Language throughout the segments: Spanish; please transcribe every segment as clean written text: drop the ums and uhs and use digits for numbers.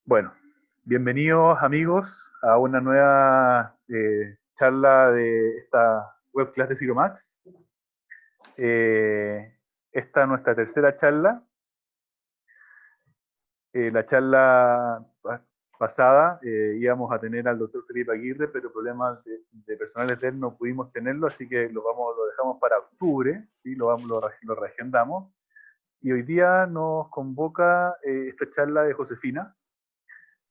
Bueno, bienvenidos amigos a una nueva charla de esta webclass de Ciromax. Esta es nuestra tercera charla. La charla pasada íbamos a tener al doctor Felipe Aguirre, pero problemas de personal eterno no pudimos tenerlo, así que lo dejamos para octubre, ¿sí? Lo reagendamos. Y hoy día nos convoca esta charla de Josefina.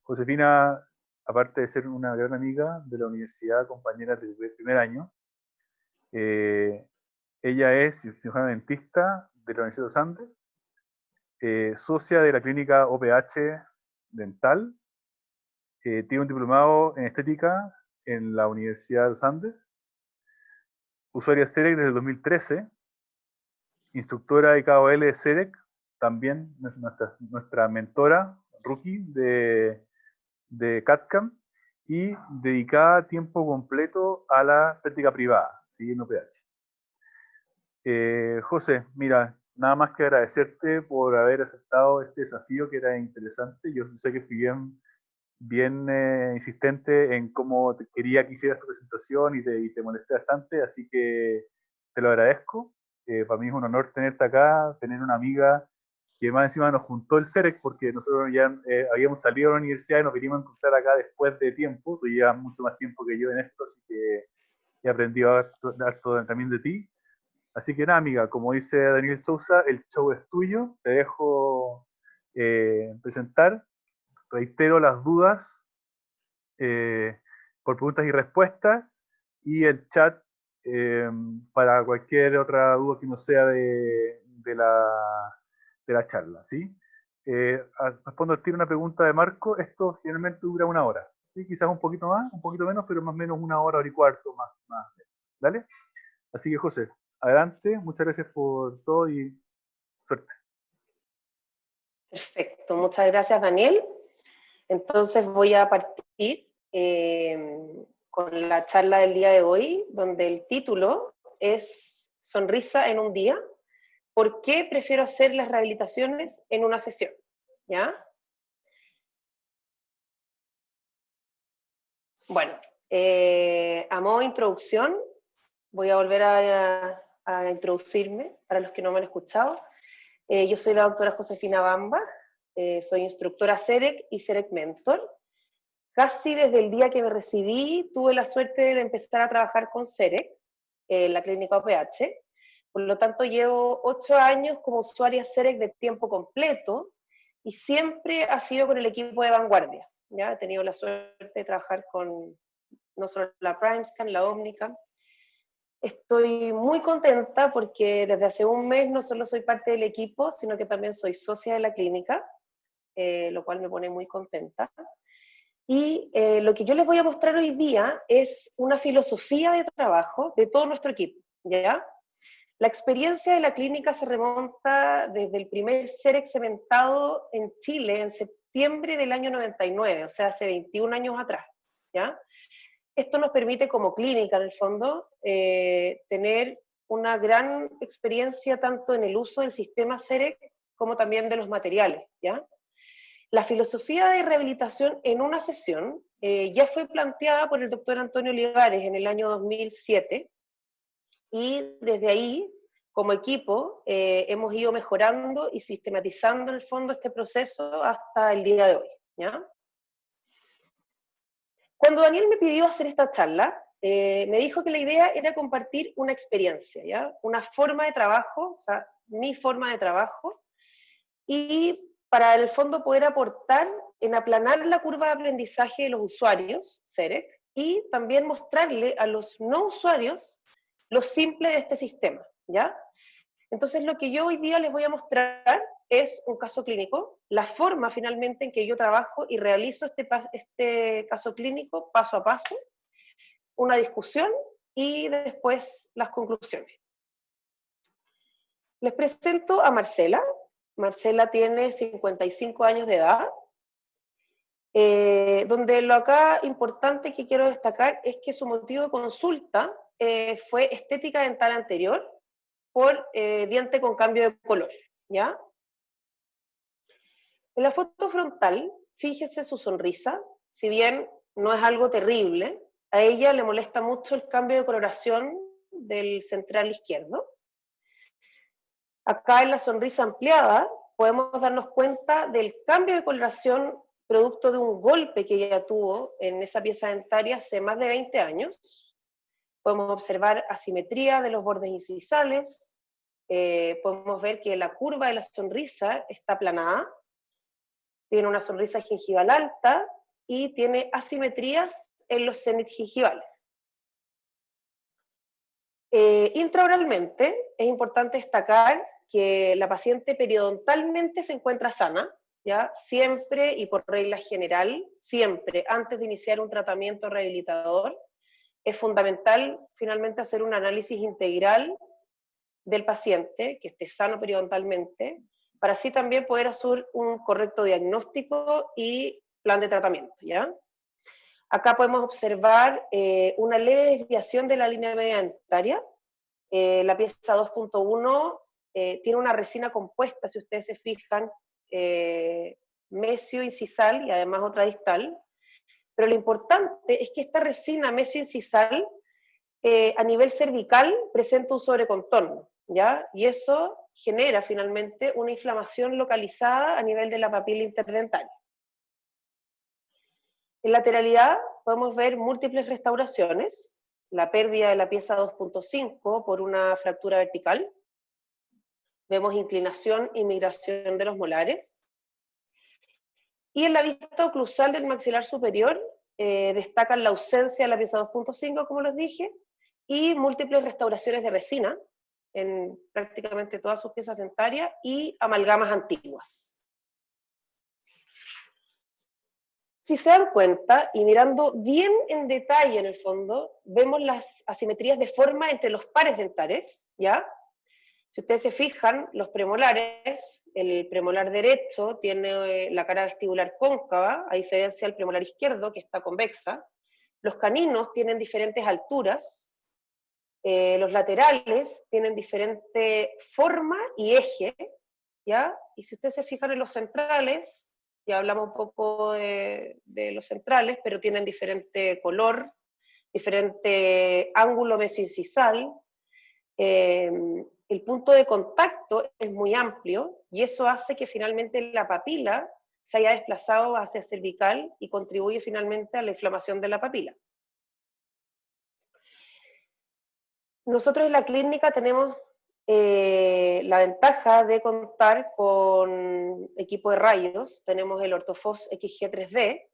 Josefina, aparte de ser una gran amiga de la universidad, compañera del primer año, eh, ella es cirujana dentista de la Universidad de los Andes, socia de la clínica OPH Dental, tiene un diplomado en estética en la Universidad de los Andes, usuaria CEREC desde el 2013, instructora de KOL de CEREC, también nuestra mentora, rookie de CAD/CAM, y dedicada a tiempo completo a la práctica privada, ¿sí? En OPH. José, mira, nada más que agradecerte por haber aceptado este desafío que era interesante. Yo sé que fui bien insistente en cómo quería que hicieras tu presentación y te molesté bastante, así que te lo agradezco. Para mí es un honor tenerte acá, tener una amiga que más encima nos juntó el CEREC, porque nosotros ya habíamos salido de la universidad y nos vinimos a encontrar acá después de tiempo. Tú llevas mucho más tiempo que yo en esto, así que he aprendido harto también de ti. Así que nada, amiga, como dice Daniel Sousa, el show es tuyo. Te dejo presentar. Reitero las dudas eh, por preguntas y respuestas, y el chat eh, para cualquier otra duda que no sea de la charla, ¿sí? Respondo al tiro una pregunta de Marco. Esto generalmente dura una hora, ¿sí? Quizás un poquito más, un poquito menos, pero más o menos una hora, hora y cuarto, más. ¿Dale? Así que José, adelante, muchas gracias por todo y suerte. Perfecto, muchas gracias Daniel. Entonces voy a partir con la charla del día de hoy, donde el título es Sonrisa en un día. ¿Por qué prefiero hacer las rehabilitaciones en una sesión? ¿Ya? Bueno, a modo de introducción, voy a volver a introducirme para los que no me han escuchado. Yo soy la doctora Josefina Bamba, soy instructora CEREC y CEREC Mentor. Casi desde el día que me recibí, tuve la suerte de empezar a trabajar con CEREC, en la clínica OPH. Por lo tanto, llevo 8 años como usuaria CEREC de tiempo completo y siempre ha sido con el equipo de vanguardia. ¿Ya? He tenido la suerte de trabajar con no solo la PrimeScan, la Omnicam. Estoy muy contenta porque desde hace un mes no solo soy parte del equipo, sino que también soy socia de la clínica, lo cual me pone muy contenta. Y lo que yo les voy a mostrar hoy día es una filosofía de trabajo de todo nuestro equipo, ¿ya? La experiencia de la clínica se remonta desde el primer CEREC cementado en Chile en septiembre del año 99, o sea, hace 21 años atrás, ¿ya? Esto nos permite como clínica, en el fondo, tener una gran experiencia tanto en el uso del sistema CEREC como también de los materiales, ¿ya? La filosofía de rehabilitación en una sesión ya fue planteada por el doctor Antonio Olivares en el año 2007 y desde ahí, como equipo, hemos ido mejorando y sistematizando en el fondo este proceso hasta el día de hoy, ¿ya? Cuando Daniel me pidió hacer esta charla, me dijo que la idea era compartir una experiencia, ¿ya? Una forma de trabajo, o sea, mi forma de trabajo, y para el fondo poder aportar en aplanar la curva de aprendizaje de los usuarios, CEREC, y también mostrarle a los no usuarios lo simple de este sistema, ¿ya? Entonces lo que yo hoy día les voy a mostrar es un caso clínico, la forma finalmente en que yo trabajo y realizo este caso clínico paso a paso, una discusión y después las conclusiones. Les presento a Marcela. Marcela tiene 55 años de edad, donde lo acá importante que quiero destacar es que su motivo de consulta fue estética dental anterior por diente con cambio de color, ¿ya? En la foto frontal fíjese su sonrisa, si bien no es algo terrible, a ella le molesta mucho el cambio de coloración del central izquierdo. Acá en la sonrisa ampliada podemos darnos cuenta del cambio de coloración producto de un golpe que ella tuvo en esa pieza dentaria hace más de 20 años. Podemos observar asimetría de los bordes incisales, podemos ver que la curva de la sonrisa está aplanada, tiene una sonrisa gingival alta y tiene asimetrías en los cenit-gingivales. Intraoralmente es importante destacar que la paciente periodontalmente se encuentra sana, ¿ya? Siempre y por regla general, siempre antes de iniciar un tratamiento rehabilitador, es fundamental finalmente hacer un análisis integral del paciente, que esté sano periodontalmente, para así también poder hacer un correcto diagnóstico y plan de tratamiento, ¿ya? Acá podemos observar una leve desviación de la línea media dentaria. La pieza 2.1 tiene una resina compuesta, si ustedes se fijan, mesio-incisal y además otra distal. Pero lo importante es que esta resina mesio-incisal a nivel cervical presenta un sobrecontorno, ¿ya? Y eso genera finalmente una inflamación localizada a nivel de la papila interdentaria. En lateralidad podemos ver múltiples restauraciones, la pérdida de la pieza 2.5 por una fractura vertical, vemos inclinación y migración de los molares, y en la vista oclusal del maxilar superior destacan la ausencia de la pieza 2.5, como les dije, y múltiples restauraciones de resina en prácticamente todas sus piezas dentarias y amalgamas antiguas. Si se dan cuenta, y mirando bien en detalle en el fondo, vemos las asimetrías de forma entre los pares dentales, ¿ya? Si ustedes se fijan, los premolares, el premolar derecho tiene la cara vestibular cóncava, a diferencia del premolar izquierdo, que está convexa. Los caninos tienen diferentes alturas, los laterales tienen diferente forma y eje, ¿ya? Y si ustedes se fijan en los centrales, ya hablamos un poco de los centrales, pero tienen diferente color, diferente ángulo mesioincisal. El punto de contacto es muy amplio y eso hace que finalmente la papila se haya desplazado hacia cervical y contribuye finalmente a la inflamación de la papila. Nosotros en la clínica tenemos la ventaja de contar con equipo de rayos, tenemos el Orthofos XG3D,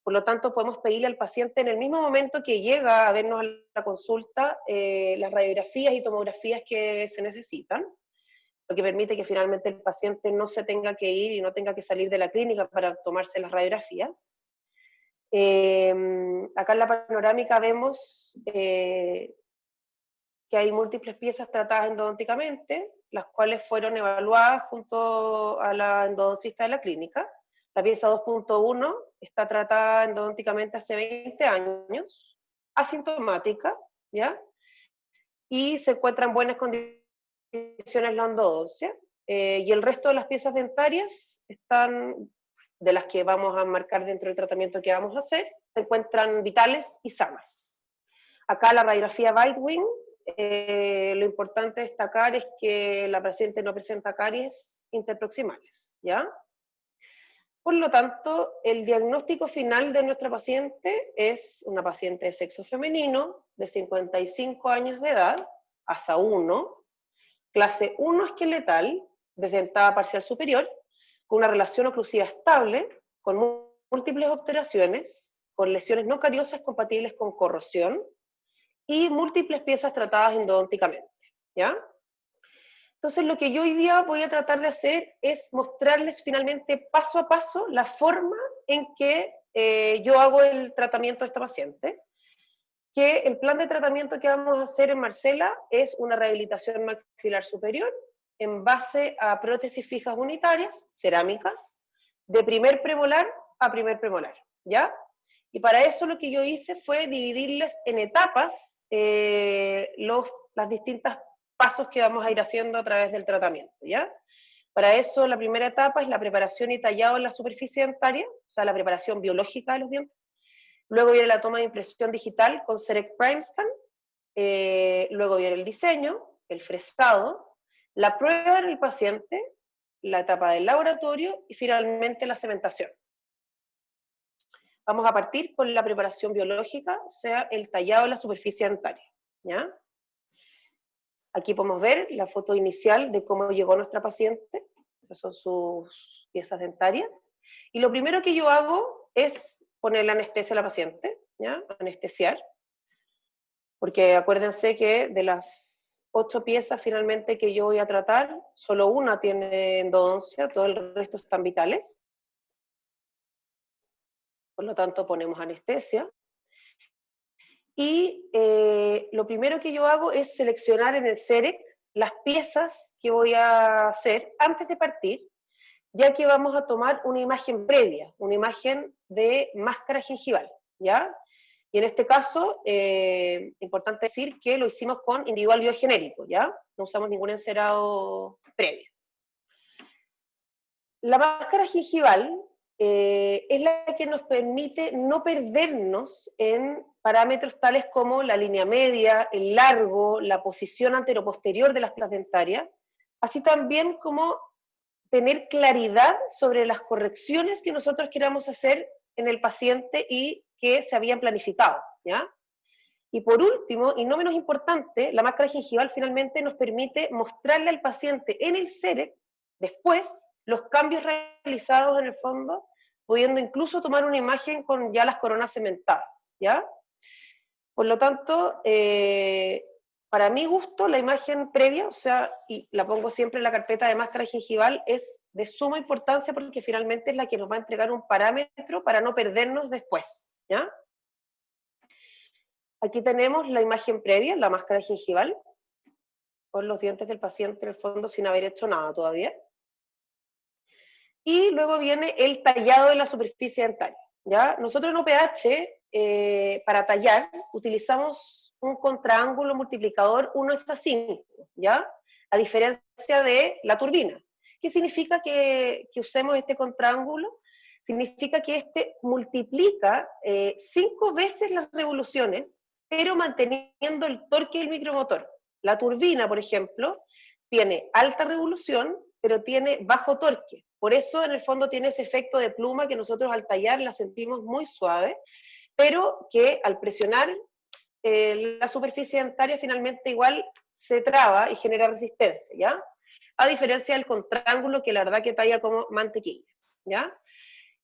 por lo tanto podemos pedirle al paciente en el mismo momento que llega a vernos a la consulta las radiografías y tomografías que se necesitan, lo que permite que finalmente el paciente no se tenga que ir y no tenga que salir de la clínica para tomarse las radiografías. Acá en la panorámica vemos que hay múltiples piezas tratadas endodónticamente, las cuales fueron evaluadas junto a la endodoncista de la clínica. La pieza 2.1 está tratada endodónticamente hace 20 años, asintomática, ¿ya? Y se encuentra en buenas condiciones la endodoncia. Y el resto de las piezas dentarias están, de las que vamos a marcar dentro del tratamiento que vamos a hacer, se encuentran vitales y sanas. Acá la radiografía Bitewing, lo importante destacar es que la paciente no presenta caries interproximales, ¿ya? Por lo tanto, el diagnóstico final de nuestra paciente es una paciente de sexo femenino, de 55 años de edad, ASA 1, clase 1 esqueletal, desdentada parcial superior, con una relación oclusiva estable, con múltiples obturaciones, con lesiones no cariosas compatibles con corrosión, y múltiples piezas tratadas endodónticamente, ¿ya? Entonces lo que yo hoy día voy a tratar de hacer es mostrarles finalmente paso a paso la forma en que yo hago el tratamiento de esta paciente, que el plan de tratamiento que vamos a hacer en Marcela es una rehabilitación maxilar superior en base a prótesis fijas unitarias, cerámicas, de primer premolar a primer premolar, ¿ya? Y para eso lo que yo hice fue dividirles en etapas las distintas pasos que vamos a ir haciendo a través del tratamiento, ¿ya? Para eso, la primera etapa es la preparación y tallado en la superficie dentaria, o sea, la preparación biológica de los dientes. Luego viene la toma de impresión digital con CEREC PrimeScan. Luego viene el diseño, el fresado, la prueba en el paciente, la etapa del laboratorio y finalmente la cementación. Vamos a partir con la preparación biológica, o sea, el tallado en la superficie dentaria, ¿ya? Aquí podemos ver la foto inicial de cómo llegó nuestra paciente. Esas son sus piezas dentarias. Y lo primero que yo hago es ponerle anestesia a la paciente, ¿ya? Anestesiar. Porque acuérdense que de las 8 piezas finalmente que yo voy a tratar, solo una tiene endodoncia, todo el resto están vitales. Por lo tanto, ponemos anestesia. Y lo primero que yo hago es seleccionar en el CEREC las piezas que voy a hacer antes de partir, ya que vamos a tomar una imagen previa, una imagen de máscara gengival, ¿ya? Y en este caso, importante decir que lo hicimos con individual biogenérico, ¿ya? No usamos ningún encerado previo. La máscara gengival es la que nos permite no perdernos en parámetros tales como la línea media, el largo, la posición anteroposterior de las piezas dentarias, así también como tener claridad sobre las correcciones que nosotros queramos hacer en el paciente y que se habían planificado, ¿ya? Y por último, y no menos importante, la máscara gengival finalmente nos permite mostrarle al paciente en el CEREC, después, los cambios realizados en el fondo, pudiendo incluso tomar una imagen con ya las coronas cementadas, ¿ya? Por lo tanto, para mi gusto, la imagen previa, o sea, y la pongo siempre en la carpeta de máscara gengival, es de suma importancia porque finalmente es la que nos va a entregar un parámetro para no perdernos después, ¿ya? Aquí tenemos la imagen previa, la máscara gengival, con los dientes del paciente en el fondo sin haber hecho nada todavía. Y luego viene el tallado de la superficie dentaria, ¿ya? Nosotros en OPH, para tallar, utilizamos un contraángulo multiplicador 1:5, ¿ya? A diferencia de la turbina. ¿Qué significa que usemos este contraángulo? Significa que este multiplica 5 veces las revoluciones, pero manteniendo el torque del micromotor. La turbina, por ejemplo, tiene alta revolución, pero tiene bajo torque. Por eso, en el fondo, tiene ese efecto de pluma que nosotros al tallar la sentimos muy suave, pero que al presionar la superficie dentaria finalmente igual se traba y genera resistencia, ¿ya? A diferencia del contraángulo que la verdad que talla como mantequilla, ¿ya?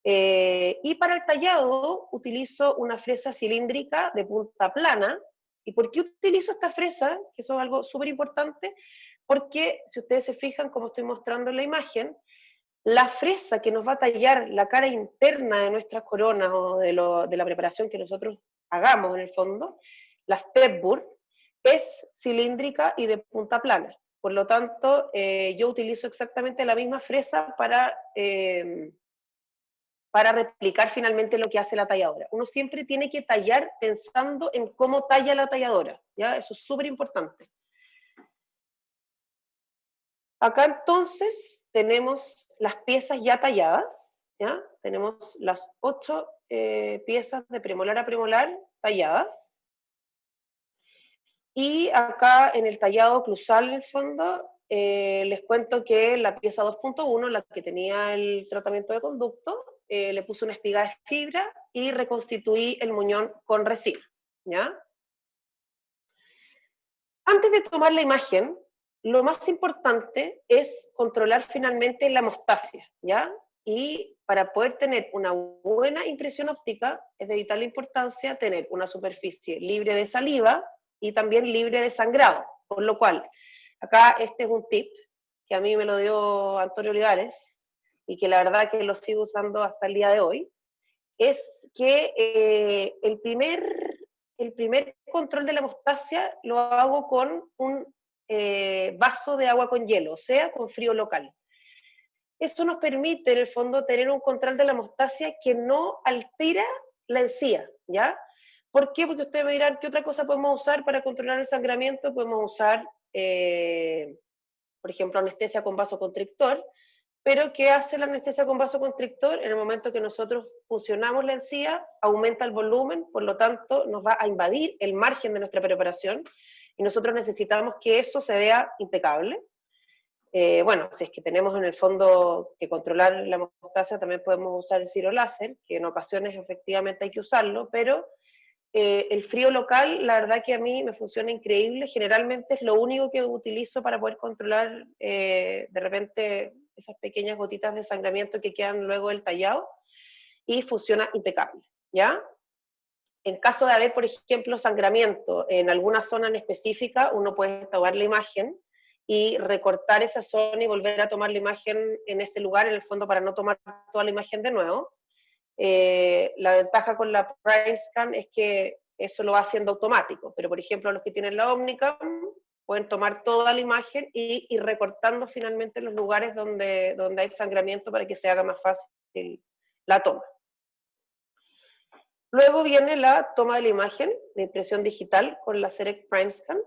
Y para el tallado utilizo una fresa cilíndrica de punta plana. ¿Y por qué utilizo esta fresa? Que eso es algo súper importante, porque si ustedes se fijan, como estoy mostrando en la imagen, la fresa que nos va a tallar la cara interna de nuestras coronas o de la preparación que nosotros hagamos en el fondo, la Stepburg, es cilíndrica y de punta plana. Por lo tanto, yo utilizo exactamente la misma fresa para replicar finalmente lo que hace la talladora. Uno siempre tiene que tallar pensando en cómo talla la talladora, ¿ya? Eso es súper importante. Acá entonces tenemos las piezas ya talladas, ¿ya? Tenemos las 8 piezas de premolar a premolar talladas. Y acá en el tallado oclusal, en el fondo, les cuento que la pieza 2.1, la que tenía el tratamiento de conducto, le puse una espiga de fibra y reconstituí el muñón con resina, ¿ya? Antes de tomar la imagen, lo más importante es controlar finalmente la hemostasia, ¿ya? Y para poder tener una buena impresión óptica, es de vital importancia tener una superficie libre de saliva y también libre de sangrado. Por lo cual, acá este es un tip que a mí me lo dio Antonio Olivares y que la verdad que lo sigo usando hasta el día de hoy, es que el primer control de la hemostasia lo hago con un vaso de agua con hielo, o sea, con frío local. Eso nos permite, en el fondo, tener un control de la hemostasia que no altera la encía, ¿ya? ¿Por qué? Porque ustedes me dirán, ¿qué otra cosa podemos usar para controlar el sangramiento? Podemos usar por ejemplo, anestesia con vasoconstrictor, pero ¿qué hace la anestesia con vasoconstrictor? En el momento que nosotros funcionamos la encía, aumenta el volumen, por lo tanto nos va a invadir el margen de nuestra preparación, y nosotros necesitamos que eso se vea impecable. Bueno, si es que tenemos en el fondo que controlar la hemostasia, también podemos usar el ciroláser, que en ocasiones efectivamente hay que usarlo, pero el frío local, la verdad que a mí me funciona increíble. Generalmente es lo único que utilizo para poder controlar de repente esas pequeñas gotitas de sangramiento que quedan luego del tallado, y funciona impecable, ¿ya? En caso de haber, por ejemplo, sangramiento en alguna zona en específica, uno puede tomar la imagen y recortar esa zona y volver a tomar la imagen en ese lugar, en el fondo, para no tomar toda la imagen de nuevo. La ventaja con la PrimeScan es que eso lo va haciendo automático, pero por ejemplo los que tienen la Omnicam pueden tomar toda la imagen y ir recortando finalmente los lugares donde hay sangramiento para que se haga más fácil la toma. Luego viene la toma de la imagen, la impresión digital con la CEREC PrimeScan.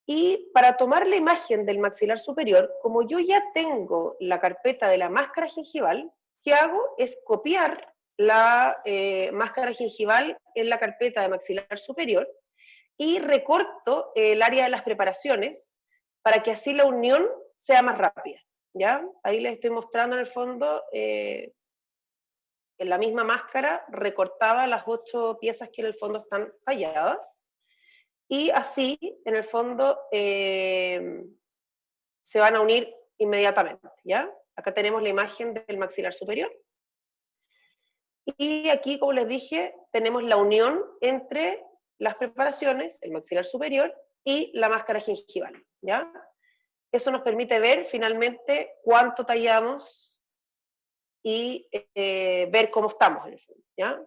Y para tomar la imagen del maxilar superior, como yo ya tengo la carpeta de la máscara gingival, ¿qué hago? Es copiar la máscara gingival en la carpeta de maxilar superior y recorto el área de las preparaciones para que así la unión sea más rápida, ¿ya? Ahí les estoy mostrando en el fondo, en la misma máscara, recortada las 8 piezas que en el fondo están talladas, y así, en el fondo, se van a unir inmediatamente, ¿ya? Acá tenemos la imagen del maxilar superior. Y aquí, como les dije, tenemos la unión entre las preparaciones, el maxilar superior y la máscara gingival, ¿ya? Eso nos permite ver finalmente cuánto tallamos y ver cómo estamos en el fondo, ¿ya?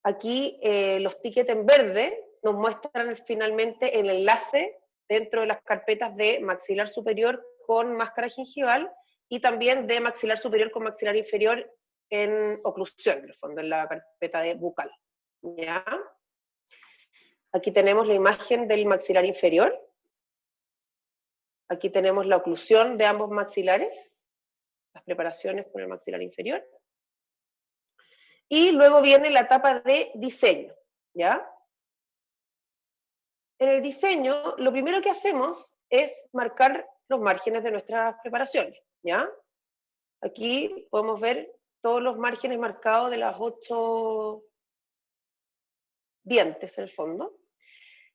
Aquí los tickets en verde nos muestran finalmente el enlace dentro de las carpetas de maxilar superior con máscara gingival y también de maxilar superior con maxilar inferior en oclusión, en el fondo, en la carpeta de bucal, ¿ya? Aquí tenemos la imagen del maxilar inferior. Aquí tenemos la oclusión de ambos maxilares, las preparaciones con el maxilar inferior. Y luego viene la etapa de diseño, ¿ya? En el diseño, lo primero que hacemos es marcar los márgenes de nuestras preparaciones, ¿ya? Aquí podemos ver todos los márgenes marcados de las 8 dientes, en el fondo.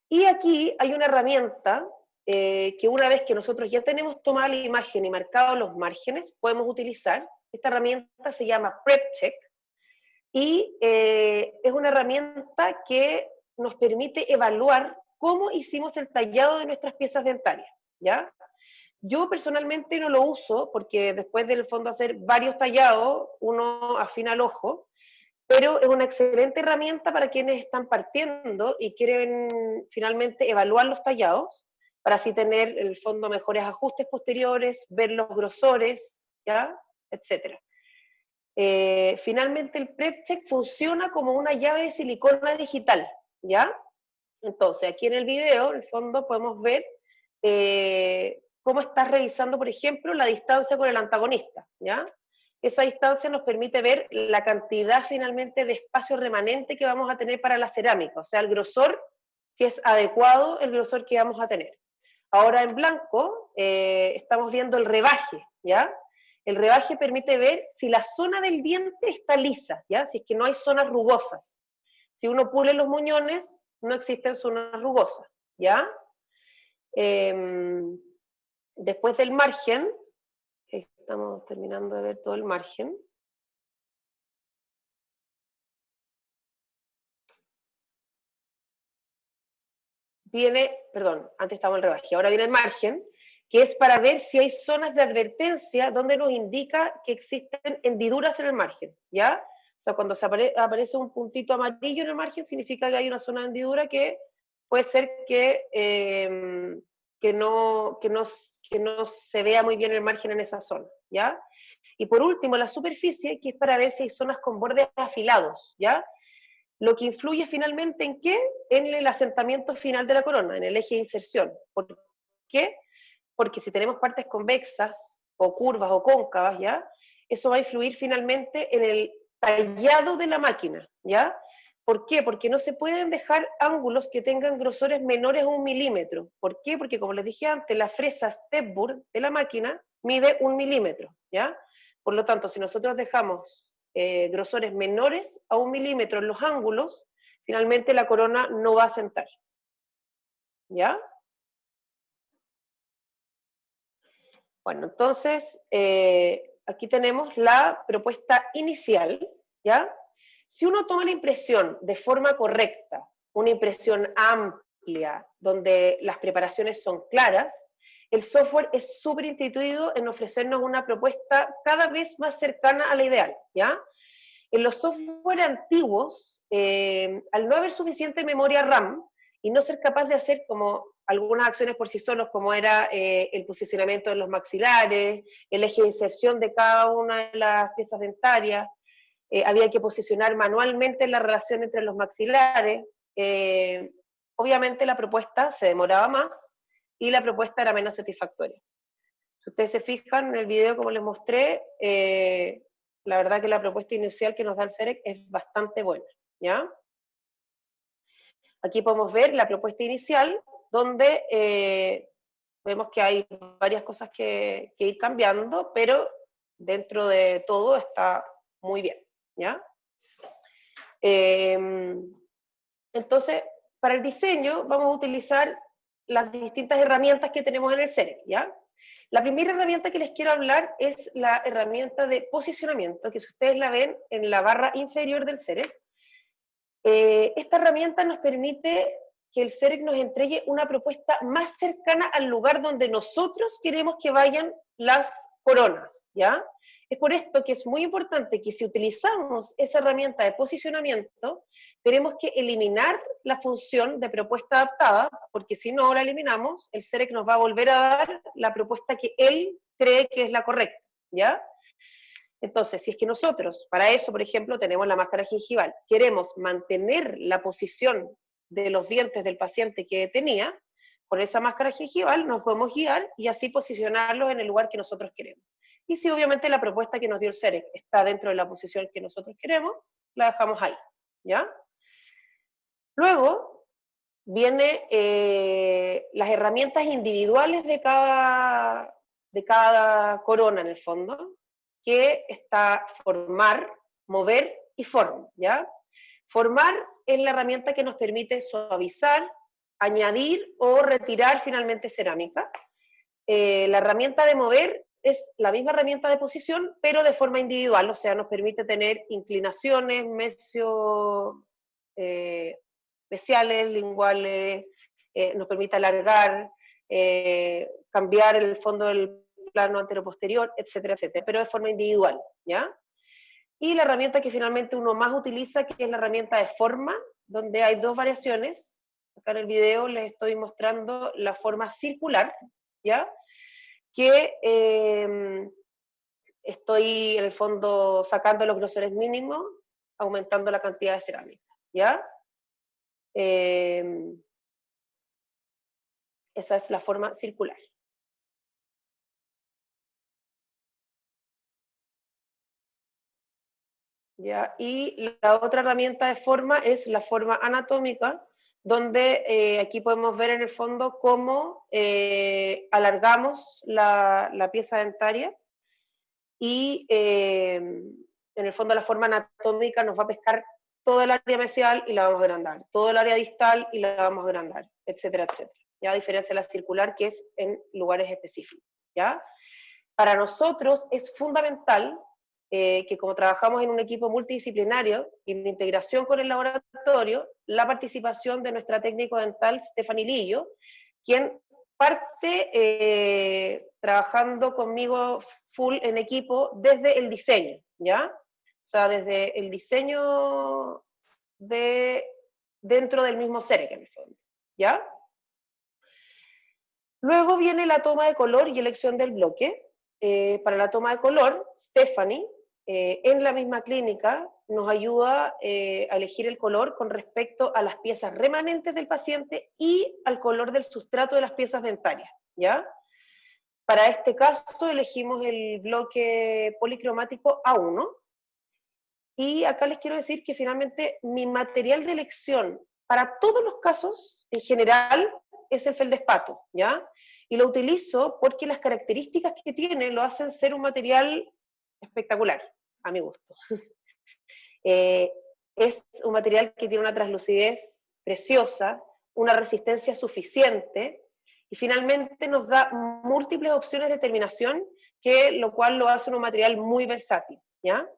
Y aquí hay una herramienta que una vez que nosotros ya tenemos tomada la imagen y marcados los márgenes, podemos utilizar. Esta herramienta se llama PrepCheck, y es una herramienta que nos permite evaluar cómo hicimos el tallado de nuestras piezas dentarias, ¿ya? Yo personalmente no lo uso porque después del fondo hacer varios tallados, uno afina el ojo, pero es una excelente herramienta para quienes están partiendo y quieren finalmente evaluar los tallados, para así tener en el fondo mejores ajustes posteriores, ver los grosores, ¿ya? Etcétera. Finalmente el PrepCheck funciona como una llave de silicona digital, ¿ya? Entonces, aquí en el video, en el fondo, podemos ver cómo estás revisando, por ejemplo, la distancia con el antagonista, ¿ya? Esa distancia nos permite ver la cantidad finalmente de espacio remanente que vamos a tener para la cerámica, o sea, el grosor, si es adecuado el grosor que vamos a tener. Ahora en blanco estamos viendo el rebaje, ¿ya? El rebaje permite ver si la zona del diente está lisa, ¿ya? Si es que no hay zonas rugosas. Si uno pule los muñones, no existen zonas rugosas, ¿ya? Después del margen, estamos terminando de ver todo el margen. Viene, perdón, antes estaba el rebaje, ahora viene el margen, que es para ver si hay zonas de advertencia donde nos indica que existen hendiduras en el margen, ¿ya? O sea, cuando aparece un puntito amarillo en el margen, significa que hay una zona de hendidura que puede ser que no se vea muy bien el margen en esa zona, ¿ya? Y por último, la superficie, que es para ver si hay zonas con bordes afilados, ¿ya? Lo que influye finalmente en qué, en el asentamiento final de la corona, en el eje de inserción. ¿Por qué? Porque si tenemos partes convexas, o curvas, o cóncavas, ¿ya? Eso va a influir finalmente en el tallado de la máquina, ¿ya? ¿Por qué? Porque no se pueden dejar ángulos que tengan grosores menores a 1 milímetro. ¿Por qué? Porque como les dije antes, la fresa stepboard de la máquina mide 1 milímetro, ¿ya? Por lo tanto, si nosotros dejamos grosores menores a 1 milímetro en los ángulos, finalmente la corona no va a sentar, ¿ya? Bueno, entonces, aquí tenemos la propuesta inicial, ¿ya? Si uno toma la impresión de forma correcta, una impresión amplia, donde las preparaciones son claras, el software es súper intuitivo en ofrecernos una propuesta cada vez más cercana a la ideal, ¿ya? En los software antiguos, al no haber suficiente memoria RAM y no ser capaz de hacer como algunas acciones por sí solos, como era el posicionamiento de los maxilares, el eje de inserción de cada una de las piezas dentarias, había que posicionar manualmente la relación entre los maxilares, obviamente la propuesta se demoraba más y la propuesta era menos satisfactoria. Si ustedes se fijan en el video como les mostré, la verdad que la propuesta inicial que nos da el CEREC es bastante buena, ¿ya? Aquí podemos ver la propuesta inicial, donde vemos que hay varias cosas que ir cambiando, pero dentro de todo está muy bien, ¿ya? Entonces, para el diseño vamos a utilizar las distintas herramientas que tenemos en el CEREC, ¿ya? La primera herramienta que les quiero hablar es la herramienta de posicionamiento, que si ustedes la ven en la barra inferior del CEREC, esta herramienta nos permite que el CEREC nos entregue una propuesta más cercana al lugar donde nosotros queremos que vayan las coronas, ¿ya? Es por esto que es muy importante que si utilizamos esa herramienta de posicionamiento, tenemos que eliminar la función de propuesta adaptada, porque si no la eliminamos, el CEREC nos va a volver a dar la propuesta que él cree que es la correcta, ¿ya? Entonces, si es que nosotros, para eso, por ejemplo, tenemos la máscara gingival, queremos mantener la posición de los dientes del paciente que tenía, con esa máscara gingival nos podemos guiar y así posicionarlos en el lugar que nosotros queremos. Y si obviamente la propuesta que nos dio el CEREC está dentro de la posición que nosotros queremos, la dejamos ahí, ¿ya? Luego vienen las herramientas individuales de cada corona en el fondo, que está formar, mover y form, ¿ya? Formar es la herramienta que nos permite suavizar, añadir o retirar finalmente cerámica. La herramienta de mover es la misma herramienta de posición, pero de forma individual, o sea, nos permite tener inclinaciones, mesiales, linguales, nos permite alargar, cambiar el fondo del plano antero-posterior, etcétera, etcétera, pero de forma individual, ¿ya? Y la herramienta que finalmente uno más utiliza, que es la herramienta de forma, donde hay dos variaciones. Acá en el video les estoy mostrando la forma circular, ¿ya? Que estoy en el fondo sacando los grosores mínimos, aumentando la cantidad de cerámica, ¿ya? Esa es la forma circular. ¿Ya? Y la otra herramienta de forma es la forma anatómica, donde aquí podemos ver en el fondo cómo alargamos la pieza dentaria y en el fondo la forma anatómica nos va a pescar todo el área mesial y la vamos a agrandar, todo el área distal y la vamos a agrandar, etcétera, etcétera. Ya a diferencia de la circular, que es en lugares específicos, ¿ya? Para nosotros es fundamental que como trabajamos en un equipo multidisciplinario y de integración con el laboratorio, la participación de nuestra técnico dental, Stephanie Lillo, quien parte trabajando conmigo full en equipo desde el diseño, ¿ya? O sea, desde el diseño dentro del mismo CEREC, en el fondo, ¿ya? Luego viene la toma de color y elección del bloque. Para la toma de color, Stephanie, en la misma clínica, nos ayuda a elegir el color con respecto a las piezas remanentes del paciente y al color del sustrato de las piezas dentarias, ¿ya? Para este caso elegimos el bloque policromático A1, y acá les quiero decir que finalmente mi material de elección para todos los casos, en general, es el feldespato, ¿ya? Y lo utilizo porque las características que tiene lo hacen ser un material espectacular, a mi gusto. Es un material que tiene una translucidez preciosa, una resistencia suficiente, y finalmente nos da múltiples opciones de terminación, lo cual lo hace un material muy versátil, ¿ya?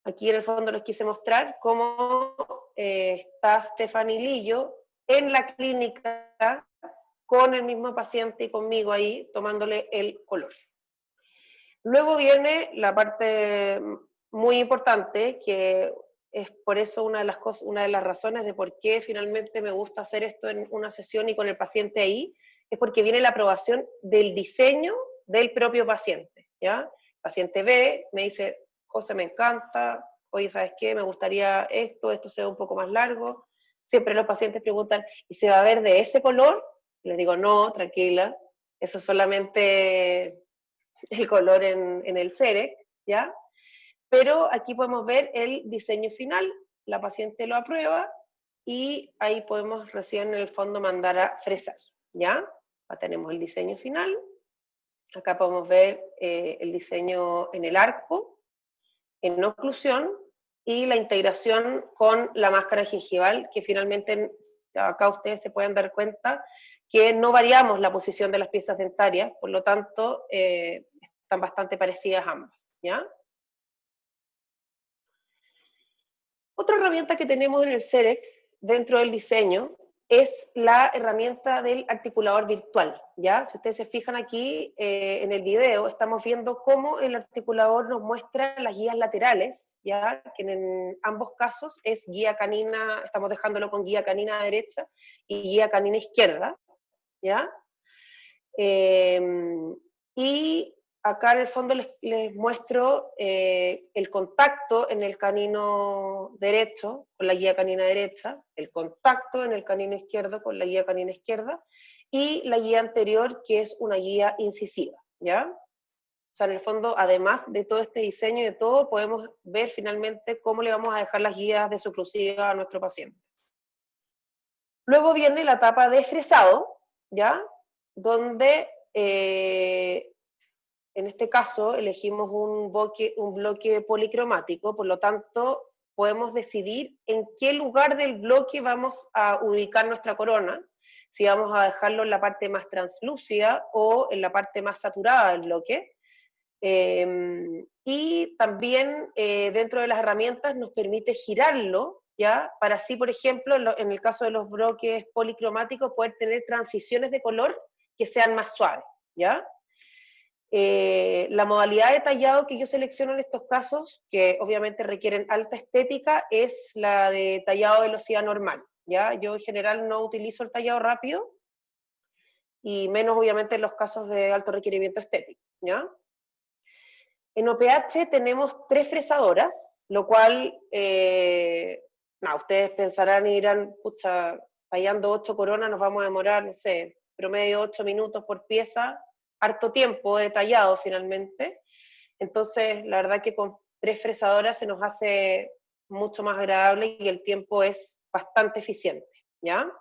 Aquí en el fondo les quise mostrar cómo está Stephanie Lillo en la clínica con el mismo paciente y conmigo ahí tomándole el color. Luego viene la parte muy importante, que es por eso una de las razones de por qué finalmente me gusta hacer esto en una sesión y con el paciente ahí, es porque viene la aprobación del diseño del propio paciente, ¿ya? El paciente ve, me dice, José, me encanta, oye, ¿sabes qué? Me gustaría esto se ve un poco más largo. Siempre los pacientes preguntan, ¿y se va a ver de ese color? Les digo, no, tranquila, eso es solamente el color en el CEREC, ¿ya? Pero aquí podemos ver el diseño final, la paciente lo aprueba y ahí podemos recién en el fondo mandar a fresar, ¿ya? Acá tenemos el diseño final, acá podemos ver el diseño en el arco, en oclusión, y la integración con la máscara gingival, que finalmente acá ustedes se pueden dar cuenta que no variamos la posición de las piezas dentarias, por lo tanto están bastante parecidas ambas, ¿ya? Otra herramienta que tenemos en el CEREC dentro del diseño es la herramienta del articulador virtual, ¿ya? Si ustedes se fijan aquí en el video, estamos viendo cómo el articulador nos muestra las guías laterales, ¿ya? Que en ambos casos es guía canina, estamos dejándolo con guía canina derecha y guía canina izquierda, ¿ya? Y acá en el fondo les muestro el contacto en el canino derecho con la guía canina derecha, el contacto en el canino izquierdo con la guía canina izquierda, y la guía anterior, que es una guía incisiva, ¿ya? O sea, en el fondo, además de todo este diseño y de todo, podemos ver finalmente cómo le vamos a dejar las guías de oclusiva a nuestro paciente. Luego viene la etapa de fresado, ¿ya? Donde en este caso elegimos un bloque policromático, por lo tanto podemos decidir en qué lugar del bloque vamos a ubicar nuestra corona, si vamos a dejarlo en la parte más translúcida o en la parte más saturada del bloque. Y también dentro de las herramientas nos permite girarlo, ¿ya? Para así, por ejemplo, en el caso de los bloques policromáticos, poder tener transiciones de color que sean más suaves, ¿ya? La modalidad de tallado que yo selecciono en estos casos, que obviamente requieren alta estética, es la de tallado a velocidad normal, ¿ya? Yo en general no utilizo el tallado rápido, y menos obviamente en los casos de alto requerimiento estético, ¿ya? En OPH tenemos 3 fresadoras, lo cual, ustedes pensarán y dirán, pucha, tallando 8 coronas nos vamos a demorar, no sé, promedio 8 minutos por pieza, harto tiempo de tallado finalmente. Entonces, la verdad que con 3 fresadoras se nos hace mucho más agradable y el tiempo es bastante eficiente, ¿ya?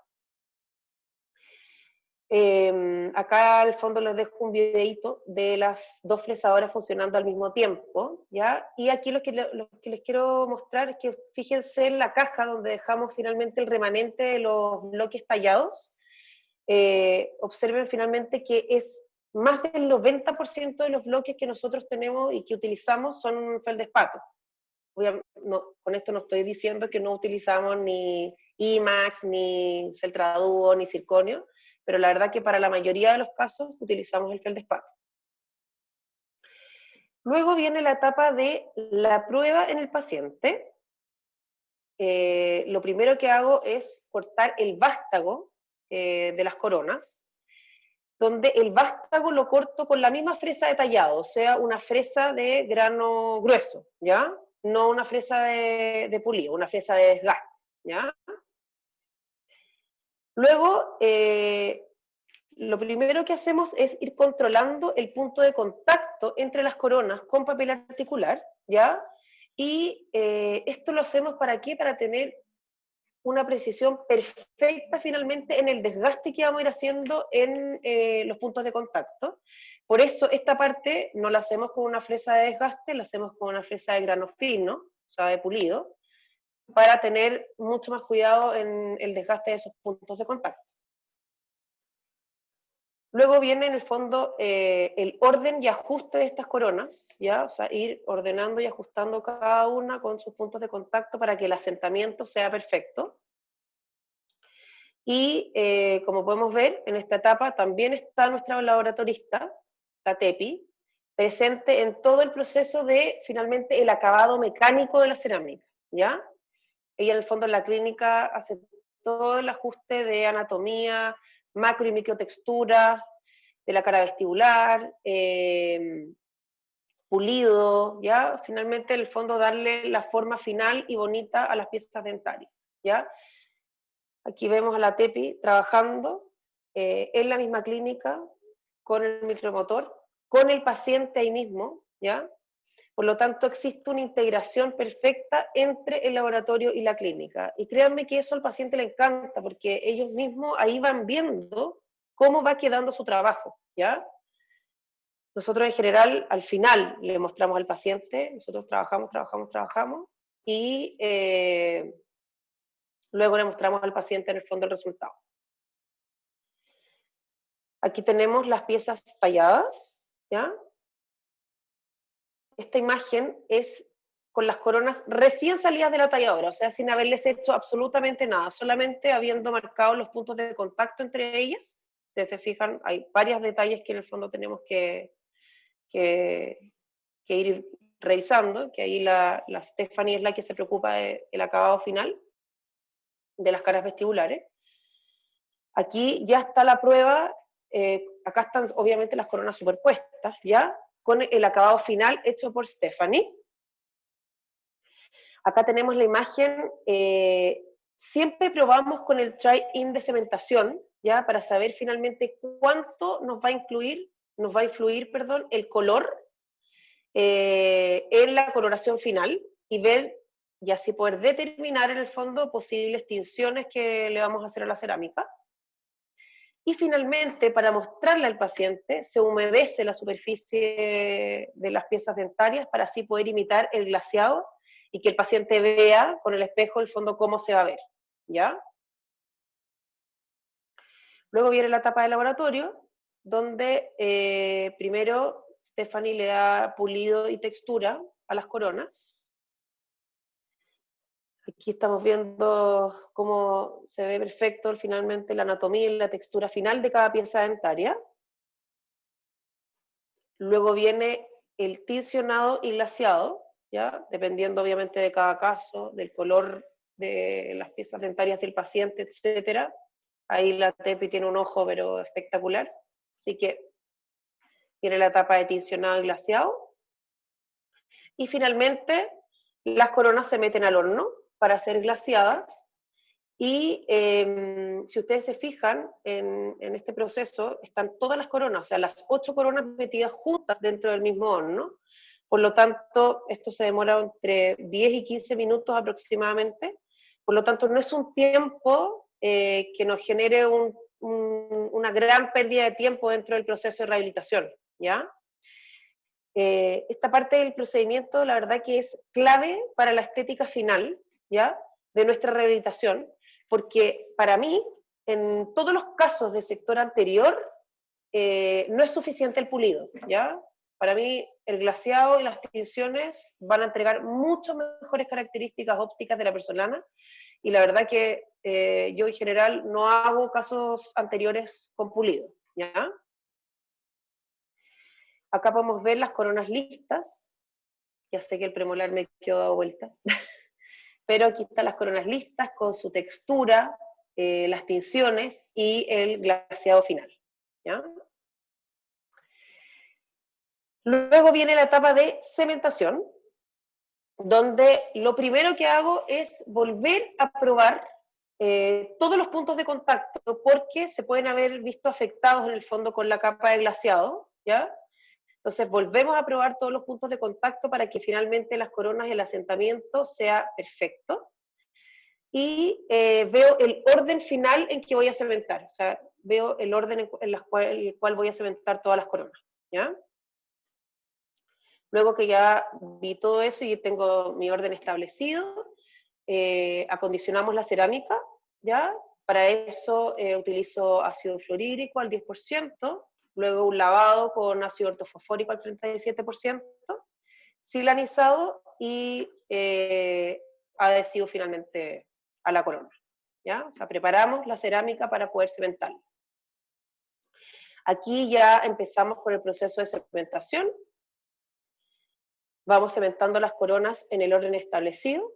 Acá al fondo les dejo un videito de las 2 fresadoras funcionando al mismo tiempo, ¿ya? Y aquí lo que les quiero mostrar es que fíjense en la caja donde dejamos finalmente el remanente de los bloques tallados. Observen finalmente que es más del 90% de los bloques que nosotros tenemos y que utilizamos son feldespato. Con esto no estoy diciendo que no utilizamos ni IMAX, ni Celtraduo, ni circonio, pero la verdad que para la mayoría de los casos utilizamos el feldespato. Luego viene la etapa de la prueba en el paciente. Lo primero que hago es cortar el vástago de las coronas, donde el vástago lo corto con la misma fresa de tallado, o sea, una fresa de grano grueso, ¿ya? No una fresa de pulido, una fresa de desgaste, ¿ya? Luego lo primero que hacemos es ir controlando el punto de contacto entre las coronas con papel articular, ¿ya? Y esto lo hacemos ¿para qué? Para tener una precisión perfecta finalmente en el desgaste que vamos a ir haciendo en los puntos de contacto. Por eso esta parte no la hacemos con una fresa de desgaste, la hacemos con una fresa de grano fino, o sea, de pulido, para tener mucho más cuidado en el desgaste de esos puntos de contacto. Luego viene en el fondo el orden y ajuste de estas coronas, ¿ya? O sea, ir ordenando y ajustando cada una con sus puntos de contacto para que el asentamiento sea perfecto. Y como podemos ver, en esta etapa también está nuestra laboratorista, la Tepi, presente en todo el proceso de, finalmente, el acabado mecánico de la cerámica, ¿ya? Ella en el fondo en la clínica hace todo el ajuste de anatomía, macro y microtextura, de la cara vestibular, pulido, ¿ya? Finalmente, en el fondo, darle la forma final y bonita a las piezas dentarias, ¿ya? Aquí vemos a la Tepi trabajando en la misma clínica, con el micromotor, con el paciente ahí mismo, ¿ya? Por lo tanto, existe una integración perfecta entre el laboratorio y la clínica. Y créanme que eso al paciente le encanta, porque ellos mismos ahí van viendo cómo va quedando su trabajo, ¿ya? Nosotros en general, al final, le mostramos al paciente, nosotros trabajamos, y luego le mostramos al paciente en el fondo el resultado. Aquí tenemos las piezas talladas, ¿ya? Esta imagen es con las coronas recién salidas de la talladora, o sea, sin haberles hecho absolutamente nada, solamente habiendo marcado los puntos de contacto entre ellas. Ustedes se fijan, hay varios detalles que en el fondo tenemos que ir revisando, que ahí la Stephanie es la que se preocupa del acabado final de las caras vestibulares. Aquí ya está la prueba, acá están obviamente las coronas superpuestas, ¿ya? Con el acabado final hecho por Stephanie. Acá tenemos la imagen, siempre probamos con el try-in de cementación, ¿ya? Para saber finalmente cuánto nos va a influir, el color en la coloración final y ver, y así poder determinar en el fondo posibles tinciones que le vamos a hacer a la cerámica. Y finalmente, para mostrarle al paciente, se humedece la superficie de las piezas dentarias para así poder imitar el glaseado y que el paciente vea con el espejo el fondo cómo se va a ver, ¿ya? Luego viene la etapa de laboratorio, donde primero Stephanie le da pulido y textura a las coronas. Aquí estamos viendo cómo se ve perfecto finalmente la anatomía y la textura final de cada pieza dentaria. Luego viene el tincionado y glaseado, ¿ya? Dependiendo obviamente de cada caso, del color de las piezas dentarias del paciente, etc. Ahí la Tepi tiene un ojo pero espectacular. Así que viene la etapa de tincionado y glaseado. Y finalmente las coronas se meten al horno para ser glaseadas. Y si ustedes se fijan en este proceso, están todas las coronas, o sea, las 8 coronas metidas juntas dentro del mismo horno. Por lo tanto, esto se demora entre 10 y 15 minutos aproximadamente. Por lo tanto, no es un tiempo que nos genere una gran pérdida de tiempo dentro del proceso de rehabilitación, ¿ya? Esta parte del procedimiento, la verdad que es clave para la estética final, ¿ya? De nuestra rehabilitación, porque para mí, en todos los casos del sector anterior, no es suficiente el pulido, ¿ya? Para mí, el glaseado y las tinciones van a entregar mucho mejores características ópticas de la porcelana, y la verdad que yo en general no hago casos anteriores con pulido, ¿ya? Acá podemos ver las coronas listas. Ya sé que el premolar me quedó dado vuelta. Pero aquí están las coronas listas con su textura, las tinciones y el glaseado final, ¿ya? Luego viene la etapa de cementación, donde lo primero que hago es volver a probar todos los puntos de contacto, porque se pueden haber visto afectados en el fondo con la capa de glaseado, ¿ya? Entonces volvemos a probar todos los puntos de contacto para que finalmente las coronas y el asentamiento sea perfecto. Y veo el orden final en que voy a cementar, o sea, veo el orden en el cual voy a cementar todas las coronas, ¿ya? Luego que ya vi todo eso y tengo mi orden establecido, acondicionamos la cerámica, ¿ya? Para eso utilizo ácido fluorhídrico al 10%, luego un lavado con ácido ortofosfórico al 37%, silanizado y adhesivo finalmente a la corona, ¿ya? O sea, preparamos la cerámica para poder cementarla. Aquí ya empezamos con el proceso de cementación. Vamos cementando las coronas en el orden establecido.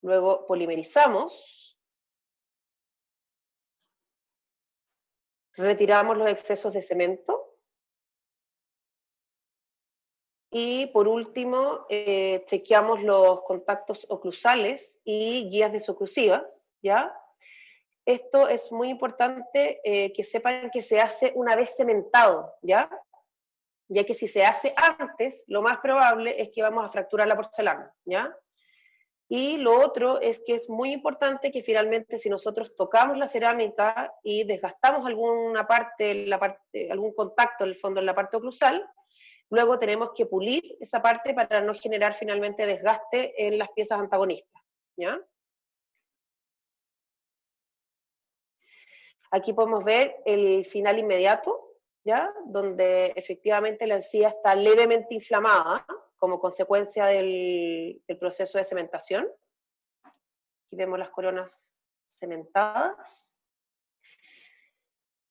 Luego polimerizamos. Retiramos los excesos de cemento. Y por último, chequeamos los contactos oclusales y guías desoclusivas, ¿ya? Esto es muy importante que sepan que se hace una vez cementado, ¿ya? Ya que si se hace antes, lo más probable es que vamos a fracturar la porcelana, ¿ya? Y lo otro es que es muy importante que finalmente si nosotros tocamos la cerámica y desgastamos alguna parte, algún contacto en el fondo en la parte oclusal, luego tenemos que pulir esa parte para no generar finalmente desgaste en las piezas antagonistas, ¿ya? Aquí podemos ver el final inmediato, ¿ya? Donde efectivamente la encía está levemente inflamada como consecuencia del proceso de cementación. Aquí vemos las coronas cementadas.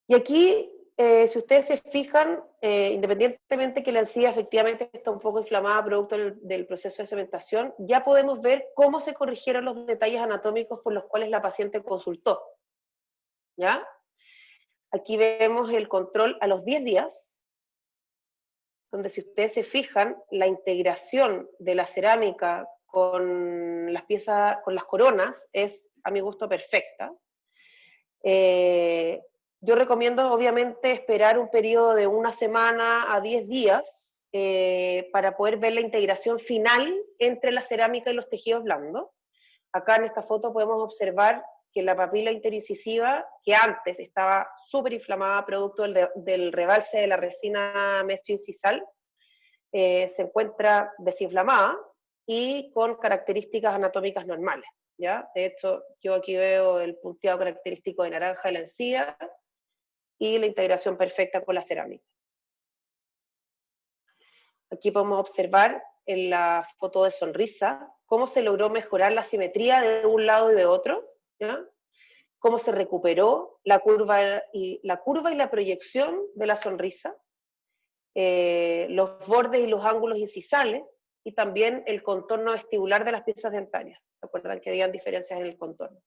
Y aquí, si ustedes se fijan, independientemente que la encía efectivamente está un poco inflamada producto del proceso de cementación, ya podemos ver cómo se corrigieron los detalles anatómicos por los cuales la paciente consultó, ¿ya? Aquí vemos el control a los 10 días, donde si ustedes se fijan, la integración de la cerámica con las piezas, con las coronas, es a mi gusto perfecta. Yo recomiendo obviamente esperar un periodo de 1 semana a 10 días para poder ver la integración final entre la cerámica y los tejidos blandos. Acá en esta foto podemos observar que la papila interincisiva, que antes estaba súper inflamada producto del rebalse de la resina mesioincisal, se encuentra desinflamada y con características anatómicas normales, ¿ya? De hecho, yo aquí veo el punteado característico de naranja de la encía y la integración perfecta con la cerámica. Aquí podemos observar en la foto de sonrisa cómo se logró mejorar la simetría de un lado y de otro, ¿ya? Cómo se recuperó la curva y la proyección de la sonrisa, los bordes y los ángulos incisales, y también el contorno vestibular de las piezas dentarias. ¿Se acuerdan que habían diferencias en el contorno?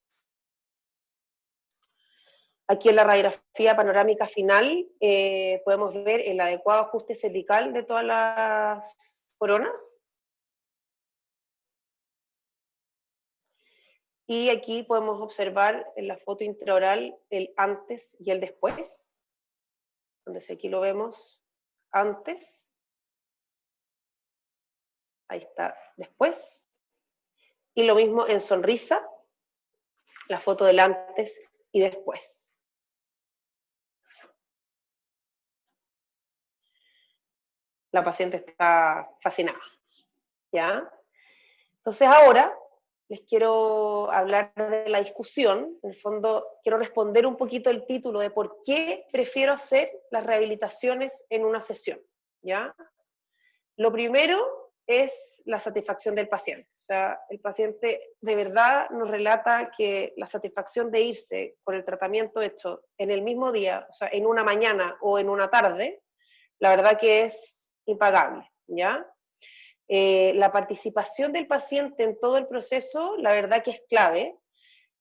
Aquí en la radiografía panorámica final podemos ver el adecuado ajuste cervical de todas las coronas. Y aquí podemos observar en la foto intraoral el antes y el después. Entonces aquí lo vemos antes. Ahí está después. Y lo mismo en sonrisa, la foto del antes y después. La paciente está fascinada, ¿ya? Entonces ahora les quiero hablar de la discusión. En el fondo, quiero responder un poquito el título de por qué prefiero hacer las rehabilitaciones en una sesión, ¿ya? Lo primero es la satisfacción del paciente. O sea, el paciente de verdad nos relata que la satisfacción de irse con el tratamiento hecho en el mismo día, o sea, en una mañana o en una tarde, la verdad que es impagable, ¿ya? La participación del paciente en todo el proceso, la verdad que es clave.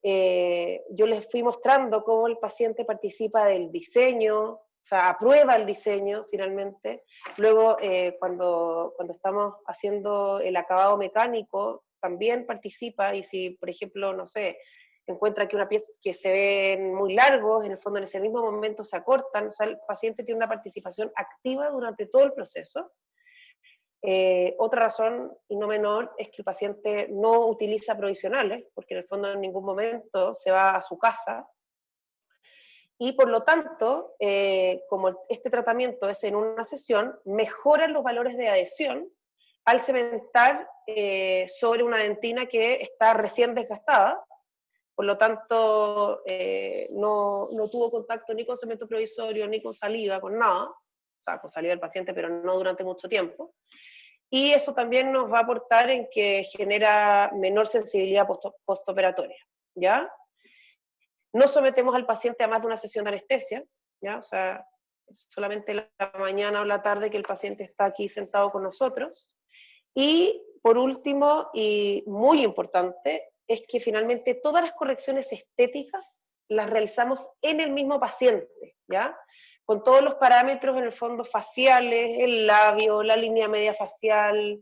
Yo les fui mostrando cómo el paciente participa del diseño, o sea, aprueba el diseño finalmente. Luego, cuando estamos haciendo el acabado mecánico, también participa, y si, por ejemplo, no sé, encuentra que una pieza que se ven muy largos, en el fondo en ese mismo momento se acortan, o sea, el paciente tiene una participación activa durante todo el proceso. Otra razón, y no menor, es que el paciente no utiliza provisionales, porque en el fondo en ningún momento se va a su casa, y por lo tanto, como este tratamiento es en una sesión, mejoran los valores de adhesión al cementar sobre una dentina que está recién desgastada. Por lo tanto, no tuvo contacto ni con cemento provisorio, ni con saliva, con nada, o sea, con saliva del paciente, pero no durante mucho tiempo. Y eso también nos va a aportar en que genera menor sensibilidad postoperatoria, ¿ya? No sometemos al paciente a más de una sesión de anestesia, ¿ya? O sea, solamente la mañana o la tarde que el paciente está aquí sentado con nosotros. Y por último, y muy importante, es que finalmente todas las correcciones estéticas las realizamos en el mismo paciente, ¿ya? Con todos los parámetros en el fondo faciales, el labio, la línea media facial,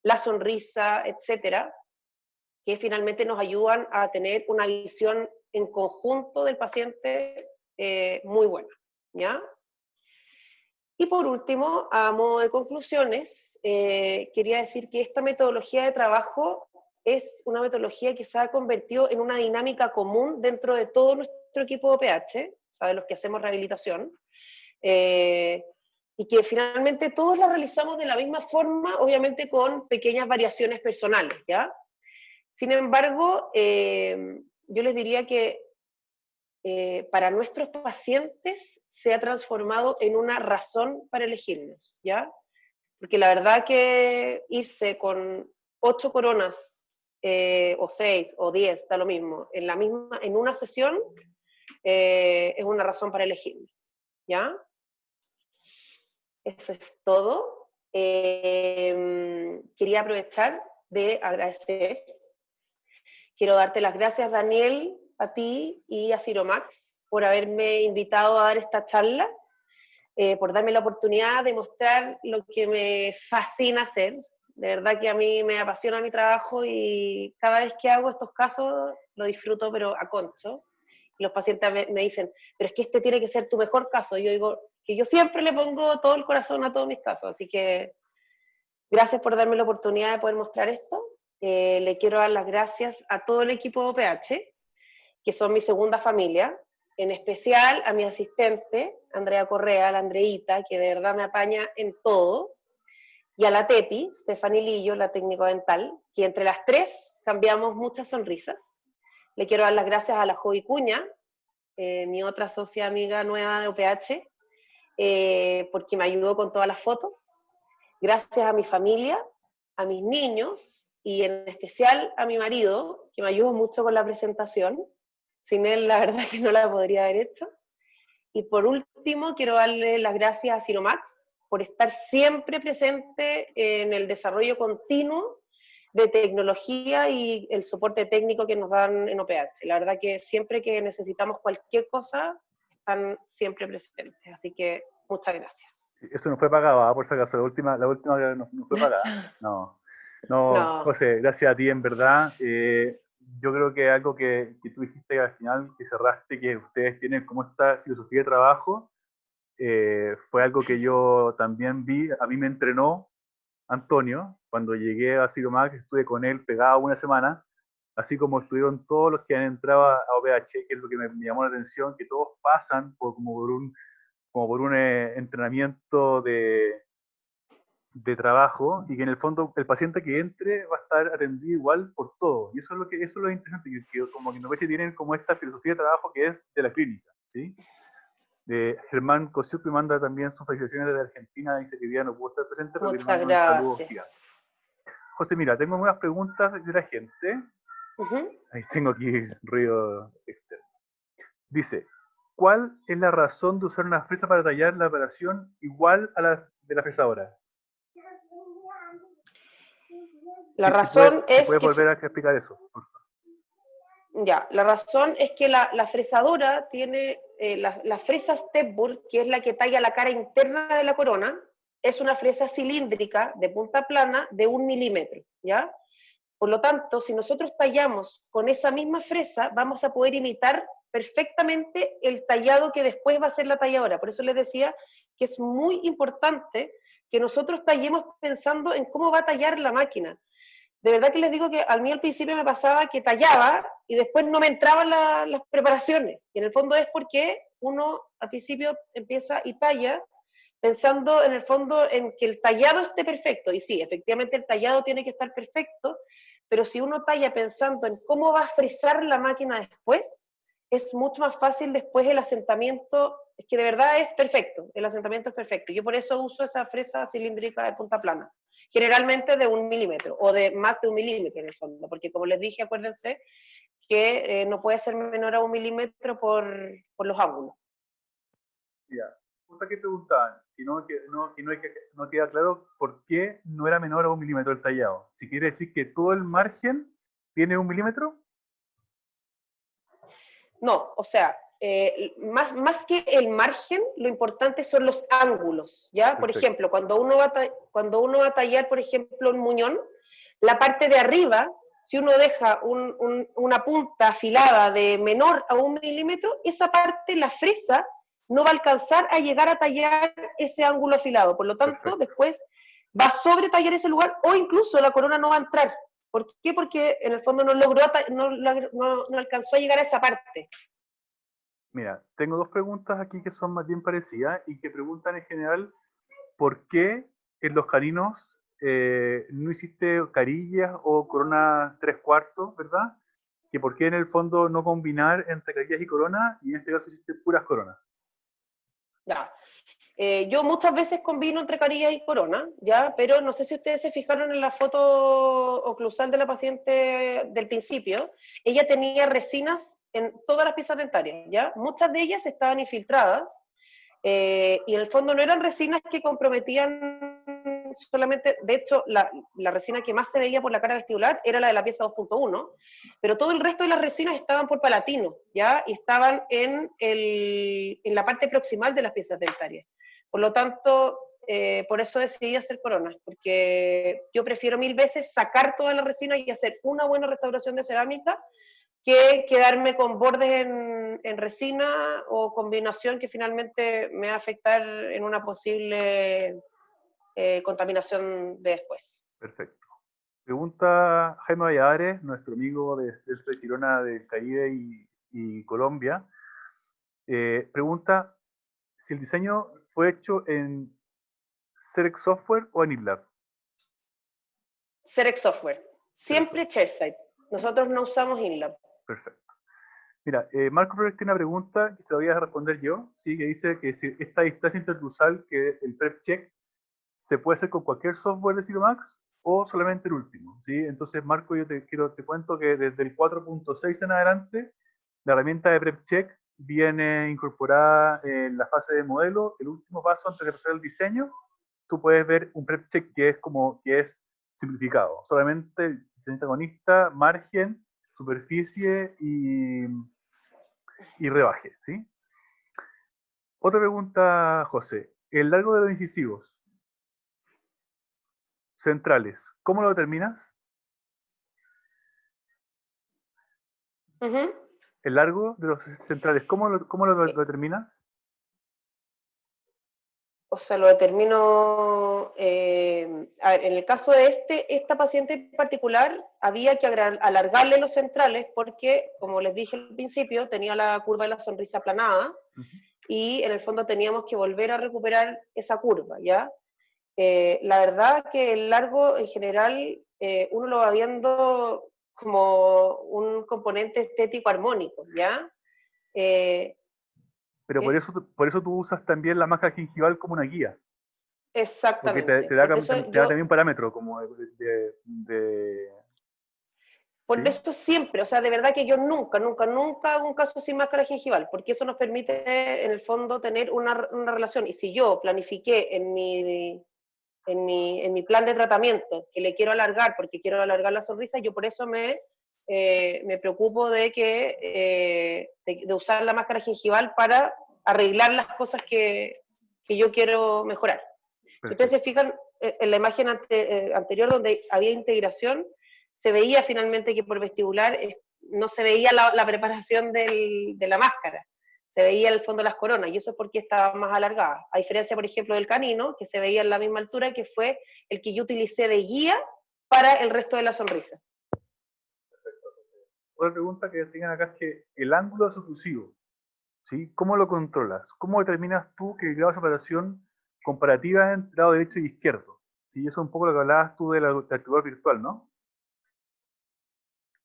la sonrisa, etcétera, que finalmente nos ayudan a tener una visión en conjunto del paciente muy buena, ¿ya? Y por último, a modo de conclusiones, quería decir que esta metodología de trabajo es una metodología que se ha convertido en una dinámica común dentro de todo nuestro equipo de OPH, o sea, de los que hacemos rehabilitación, y que finalmente todos la realizamos de la misma forma, obviamente con pequeñas variaciones personales, ¿ya? Sin embargo, yo les diría que para nuestros pacientes se ha transformado en una razón para elegirnos, ¿ya? Porque la verdad que irse con 8 coronas, o 6, o 10, da lo mismo, en una sesión, es una razón para elegirnos, ¿ya? Eso es todo. Quería aprovechar de agradecer. Quiero darte las gracias, Daniel, a ti y a Ciromax por haberme invitado a dar esta charla, por darme la oportunidad de mostrar lo que me fascina hacer. De verdad que a mí me apasiona mi trabajo y cada vez que hago estos casos lo disfruto, pero a concho. Y los pacientes me dicen, pero es que este tiene que ser tu mejor caso. Y yo digo que yo siempre le pongo todo el corazón a todos mis casos, así que gracias por darme la oportunidad de poder mostrar esto. Le quiero dar las gracias a todo el equipo de OPH, que son mi segunda familia, en especial a mi asistente, Andrea Correa, la Andreita, que de verdad me apaña en todo, y a la Teti, Stephanie Lillo, la técnico dental, que entre las tres cambiamos muchas sonrisas. Le quiero dar las gracias a la Jovi Cuña, mi otra socia amiga nueva de OPH, porque me ayudó con todas las fotos. Gracias a mi familia, a mis niños, y en especial a mi marido, que me ayudó mucho con la presentación. Sin él, la verdad que no la podría haber hecho. Y por último, quiero darle las gracias a Ciromax por estar siempre presente en el desarrollo continuo de tecnología y el soporte técnico que nos dan en OPH. La verdad que siempre que necesitamos cualquier cosa, están siempre presentes. Así que muchas gracias. Eso no fue pagado, por si acaso, la última no fue pagada. No, No. José, gracias a ti en verdad. Yo creo que algo que tú dijiste al final, que cerraste, que ustedes tienen como esta filosofía de trabajo, fue algo que yo también vi. A mí me entrenó Antonio, cuando llegué a Ciromax, estuve con él pegado una semana, así como estuvieron todos los que han entrado a OPH, que es lo que me llamó la atención, que todos pasan como por un entrenamiento de trabajo, y que en el fondo el paciente que entre va a estar atendido igual por todo. Y eso es lo interesante, que como que en OPH tienen como esta filosofía de trabajo que es de la clínica, ¿sí? Germán Kosiuk me manda también sus felicitaciones desde Argentina, dice que ya no pudo estar presente, pero que le manda un saludo gigante. José, mira, tengo unas preguntas de la gente. Ahí tengo aquí ruido externo. Dice, ¿cuál es la razón de usar una fresa para tallar la operación igual a la de la fresadora? La razón es ¿Puedes volver a explicar eso, por favor? Ya, la razón es que la fresadora tiene, la fresa Stepburg, que es la que talla la cara interna de la corona, es una fresa cilíndrica de punta plana de 1 milímetro, ¿ya? Por lo tanto, si nosotros tallamos con esa misma fresa, vamos a poder imitar perfectamente el tallado que después va a ser la talladora. Por eso les decía que es muy importante que nosotros tallemos pensando en cómo va a tallar la máquina. De verdad que les digo que a mí al principio me pasaba que tallaba y después no me entraban las preparaciones. Y en el fondo es porque uno al principio empieza y talla pensando en el fondo en que el tallado esté perfecto. Y sí, efectivamente el tallado tiene que estar perfecto, pero si uno talla pensando en cómo va a frizar la máquina después, es mucho más fácil después el asentamiento, es que de verdad es perfecto, el asentamiento es perfecto. Yo por eso uso esa fresa cilíndrica de punta plana, generalmente de 1 milímetro, o de más de 1 milímetro en el fondo, porque como les dije, acuérdense que no puede ser menor a 1 milímetro por los ángulos. Ya, justo que preguntaban, no queda claro por qué no era menor a 1 milímetro el tallado. Si quiere decir que todo el margen tiene 1 milímetro. No, o sea, más que el margen, lo importante son los ángulos, ¿ya? Por Perfecto. ejemplo, cuando uno va a tallar, por ejemplo, un muñón, la parte de arriba, si uno deja una punta afilada de menor a 1 milímetro, esa parte, la fresa, no va a alcanzar a llegar a tallar ese ángulo afilado. Por lo tanto, Perfecto. después va a sobretallar ese lugar o incluso la corona no va a entrar. ¿Por qué? Porque en el fondo no alcanzó a llegar a esa parte. Mira, tengo dos preguntas aquí que son más bien parecidas y que preguntan en general por qué en los caninos no hiciste carillas o corona 3/4, ¿verdad? Que por qué en el fondo no combinar entre carillas y corona y en este caso hiciste puras coronas. Ya. Yo muchas veces combino entre carilla y corona, ¿ya? Pero no sé si ustedes se fijaron en la foto oclusal de la paciente del principio. Ella tenía resinas en todas las piezas dentarias, ¿ya? Muchas de ellas estaban infiltradas y en el fondo no eran resinas que comprometían solamente, de hecho, la resina que más se veía por la cara vestibular era la de la pieza 2.1, pero todo el resto de las resinas estaban por palatino, ¿ya? Y estaban en la parte proximal de las piezas dentarias. Por lo tanto, por eso decidí hacer coronas, porque yo prefiero 1000 veces sacar toda la resina y hacer una buena restauración de cerámica que quedarme con bordes en resina o combinación que finalmente me va a afectar en una posible contaminación de después. Perfecto. Pregunta Jaime Valladares, nuestro amigo de Girona, del Caribe y Colombia. Pregunta si el diseño fue hecho en Cerex Software o en InLab. Cerex Software. Cerex Siempre Software. Chairside. Nosotros no usamos InLab. Perfecto. Mira, Marco Flores tiene una pregunta que se la voy a responder yo, ¿sí? Que dice que si esta distancia intercruzal, que el prep check, se puede hacer con cualquier software de Ciromax o solamente el último, ¿sí? Entonces, Marco, yo te cuento que desde el 4.6 en adelante, la herramienta de prep check viene incorporada en la fase de modelo. El último paso antes de pasar al diseño, tú puedes ver un prep check que es simplificado. Solamente diseño antagonista, margen, superficie y rebaje, ¿sí? Otra pregunta, José. El largo de los incisivos centrales, ¿cómo lo determinas? Uh-huh. El largo de los centrales, ¿cómo lo determinas? O sea, lo determino, a ver, en el caso de esta paciente en particular, había que alargarle los centrales porque, como les dije al principio, tenía la curva de la sonrisa aplanada y en el fondo teníamos que volver a recuperar esa curva, ¿ya? La verdad que el largo en general uno lo va viendo como un componente estético armónico, ¿ya? Pero por eso tú usas también la máscara gingival como una guía, porque te Exactamente. da, Por te eso da yo, también un parámetro como por ¿sí? eso siempre, o sea, de verdad que yo nunca hago un caso sin máscara gingival, porque eso nos permite en el fondo tener una relación. Y si yo planifiqué en mi plan de tratamiento que le quiero alargar porque quiero alargar la sonrisa, yo por eso me preocupo de usar la máscara gingival para arreglar las cosas que yo quiero mejorar. Si ustedes se Perfecto. fijan en la imagen anterior donde había integración, se veía finalmente que por vestibular no se veía la preparación de la máscara, se veía el fondo de las coronas, y eso es porque estaba más alargada. A diferencia, por ejemplo, del canino, que se veía en la misma altura, que fue el que yo utilicé de guía para el resto de la sonrisa. Otra pregunta que tengan acá es que el ángulo oclusivo, ¿sí? ¿Cómo lo controlas? ¿Cómo determinas tú que el grado de separación comparativa entre lado derecho y izquierdo? ¿Sí? Eso es un poco lo que hablabas tú del articulador virtual, ¿no?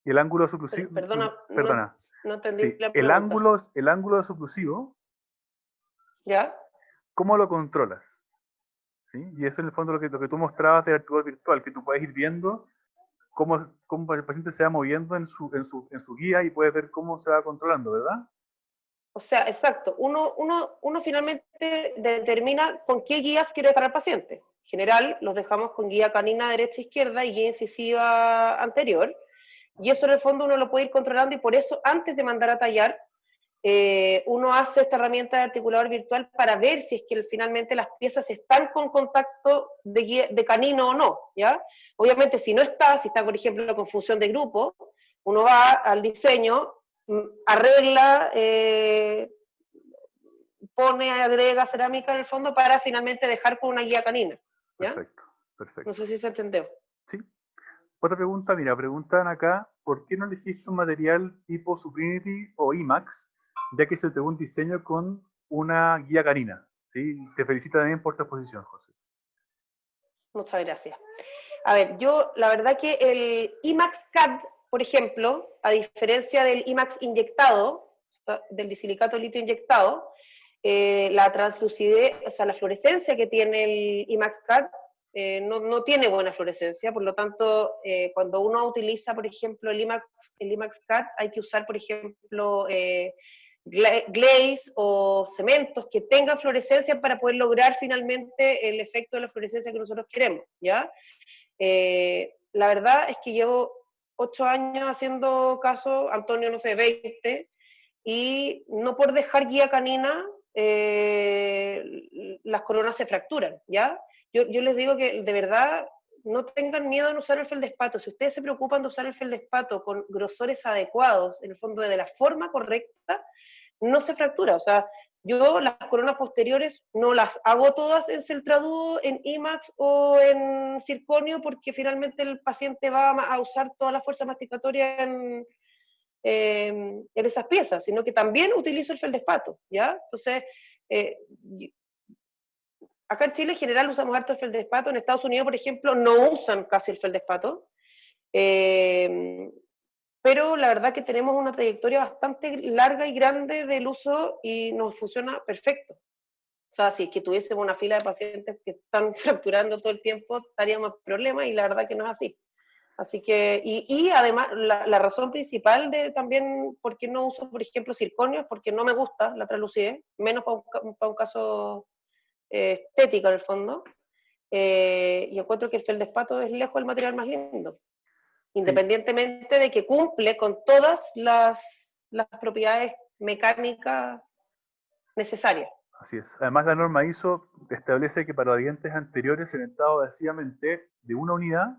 Y el ángulo oclusivo, Perdona, perdona, no entendí sí, la pregunta. el ángulo oclusivo, ¿Ya? ¿cómo lo controlas? ¿Sí? Y eso en el fondo lo que tú mostrabas del articulador virtual, que tú puedes ir viendo cómo el paciente se va moviendo en su guía y puedes ver cómo se va controlando, ¿verdad? O sea, exacto. Uno finalmente determina con qué guías quiere dejar al paciente. En general, los dejamos con guía canina derecha-izquierda y guía incisiva anterior. Y eso en el fondo uno lo puede ir controlando y por eso antes de mandar a tallar, uno hace esta herramienta de articulador virtual para ver si es que finalmente las piezas están con contacto de canino o no, ¿ya? Obviamente si no está, si está por ejemplo con función de grupo, uno va al diseño, arregla, pone, agrega cerámica en el fondo para finalmente dejar con una guía canina, ¿ya? Perfecto, No perfecto. sé si se entendió. ¿Sí? Otra pregunta, mira, preguntan acá, ¿por qué no elegiste un material tipo Suprinity o IMAX, ya que se te dio un diseño con una guía canina? ¿Sí? Te felicito también por tu exposición, José. Muchas gracias. A ver, yo la verdad que el IMAX CAD, por ejemplo, a diferencia del IMAX inyectado, del disilicato de litio inyectado, la translucidez, o sea, la fluorescencia que tiene el IMAX CAD no tiene buena fluorescencia, por lo tanto, cuando uno utiliza, por ejemplo, el IMAX CAD, hay que usar, por ejemplo, glaze o cementos que tengan fluorescencia para poder lograr finalmente el efecto de la fluorescencia que nosotros queremos, ¿ya? La verdad es que llevo 8 años haciendo caso, Antonio, no sé, 20, y no por dejar guía canina, las coronas se fracturan, ¿ya? Yo les digo que de verdad no tengan miedo en usar el feldespato. Si ustedes se preocupan de usar el feldespato con grosores adecuados, en el fondo de la forma correcta, no se fractura. O sea, yo las coronas posteriores no las hago todas en Celtraduo, en IMAX o en circonio, porque finalmente el paciente va a usar toda la fuerza masticatoria en esas piezas, sino que también utilizo el feldespato, ¿ya? Entonces, eh, acá en Chile en general usamos harto el feldespato, en Estados Unidos, por ejemplo, no usan casi el feldespato, eh, pero la verdad que tenemos una trayectoria bastante larga y grande del uso y nos funciona perfecto. O sea, si es que tuviésemos una fila de pacientes que están fracturando todo el tiempo, estaríamos en problemas y la verdad que no es así. Así que, y además, la razón principal de también por qué no uso, por ejemplo, circonio es porque no me gusta la translucidez, menos para un caso estético en el fondo. Y encuentro que el feldespato es lejos el material más lindo, Sí, independientemente de que cumple con todas las propiedades mecánicas necesarias. así es. Además, la norma ISO establece que para dientes anteriores cementados adhesivamente de una unidad,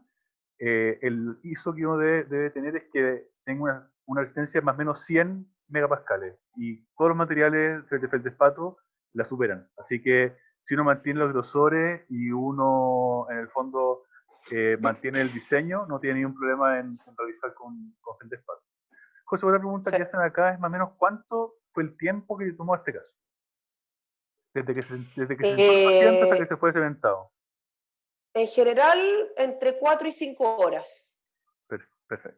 el ISO que uno debe tener es que tenga una resistencia de más o menos 100 megapascales. Y todos los materiales de feldespato la superan. Así que si uno mantiene los grosores y uno, en el fondo, mantiene el diseño, no tiene ningún problema en realizar con feldespato. José, otra pregunta Sí. que hacen acá es más o menos ¿cuánto fue el tiempo que tomó este caso? Desde que se sentó el paciente hasta que Eh, se fue cementado. en general, entre 4 y 5 horas. Perfecto, Sí.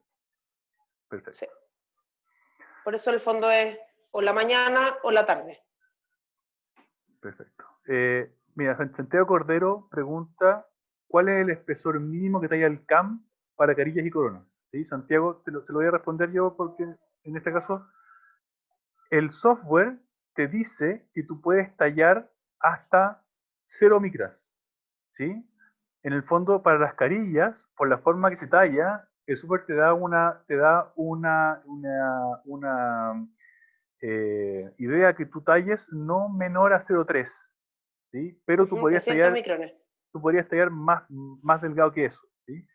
perfecto, Por eso el fondo es o la mañana o la tarde. perfecto. Mira, Santiago Cordero pregunta, ¿cuál es el espesor mínimo que talla el CAM para carillas y coronas? ¿Sí? Santiago, se lo voy a responder yo porque en este caso el software te dice que tú puedes tallar hasta 0 micras, ¿sí? En el fondo, para las carillas, por la forma que se talla, el software te da una idea que tú talles no menor a 0,3, ¿sí? Pero 300 micrones. tú podrías tallar más delgado que eso, ¿sí?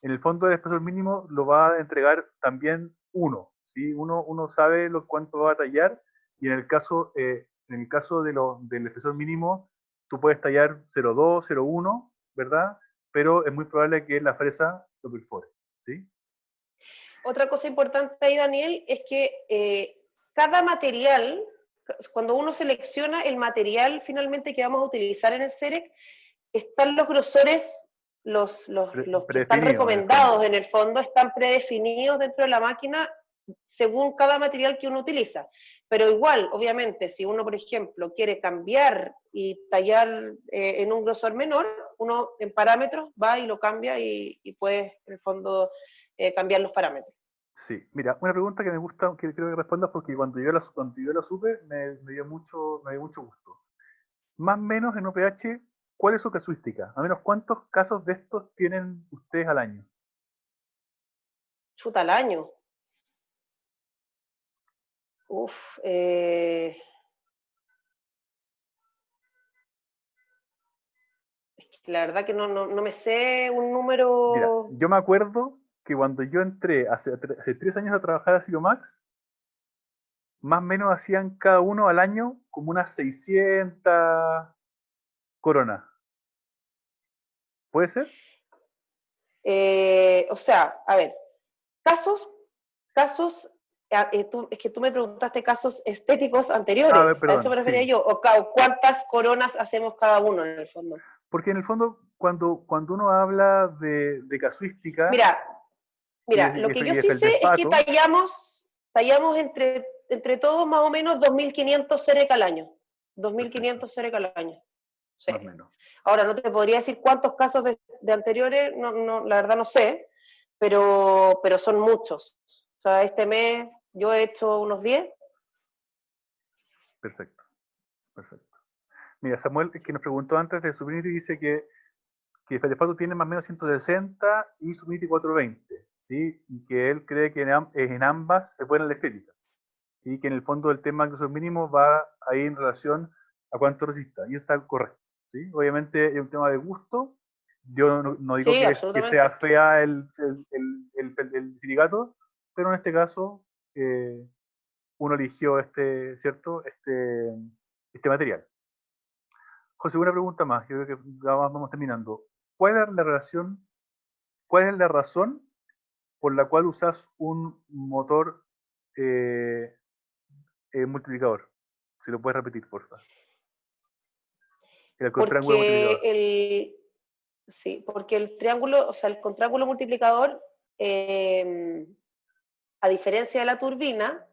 en el fondo el espesor mínimo lo va a entregar también uno, ¿sí? Uno sabe cuánto va a tallar, y en el caso del espesor mínimo, tú puedes tallar 0,2, 0,1, ¿verdad? Pero es muy probable que la fresa lo perfore, ¿sí? Otra cosa importante ahí, Daniel, es que cada material, cuando uno selecciona el material finalmente que vamos a utilizar en el CEREC, están los grosores, los que están Predefinido en el fondo. recomendados en el fondo, están predefinidos dentro de la máquina según cada material que uno utiliza. Pero igual, obviamente, si uno, por ejemplo, quiere cambiar y tallar en un grosor menor, uno en parámetros va y lo cambia y puede, en el fondo, cambiar los parámetros. Sí, mira, una pregunta que me gusta, que creo que respondas, porque cuando yo la supe me dio mucho gusto. Más o menos en OPH, ¿cuál es su casuística? A menos, ¿cuántos casos de estos tienen ustedes al año? Chuta al año. Uf, la verdad que no me sé un Mira, número. yo me acuerdo que cuando yo entré hace 3 años a trabajar a Silomax, más o menos hacían cada uno al año como unas 600 coronas. ¿Puede ser? O sea, a ver, casos, casos, es que tú me preguntaste casos estéticos A ver, anteriores, a eso perdón, me refería sí. yo, o cuántas coronas hacemos cada uno en el fondo. Porque en el fondo, cuando uno habla de casuística Mira, mira, lo que yo y de sí sé es que feldespato, tallamos entre todos más o menos 2.500 CEREC al año. perfecto, 2.500 CEREC al año. Sí. más o menos. Ahora, no te podría decir cuántos casos de anteriores, la verdad no sé, pero son muchos. O sea, este mes yo he hecho unos 10. Perfecto, perfecto. Mira, Samuel, que nos preguntó antes de Subunity, dice que Fedefato tiene más o menos 160 y Subunity 420, ¿sí? Y que él cree que en ambas es buena la estética, ¿sí? Que en el fondo el tema de ingresos mínimos va ahí en relación a cuánto resista, y eso está correcto, ¿sí? Obviamente es un tema de gusto. Yo no digo Sí, que sea absolutamente. fea el silicato, pero en este caso uno eligió ¿cierto? Este material. José, una pregunta más, yo creo que vamos terminando. ¿Cuál es la relación, cuál es la razón por la cual usas un motor eh, multiplicador? Si lo puedes repetir, por favor. El triángulo Porque multiplicador. porque el triángulo, o sea, el contráculo multiplicador, a diferencia de la turbina,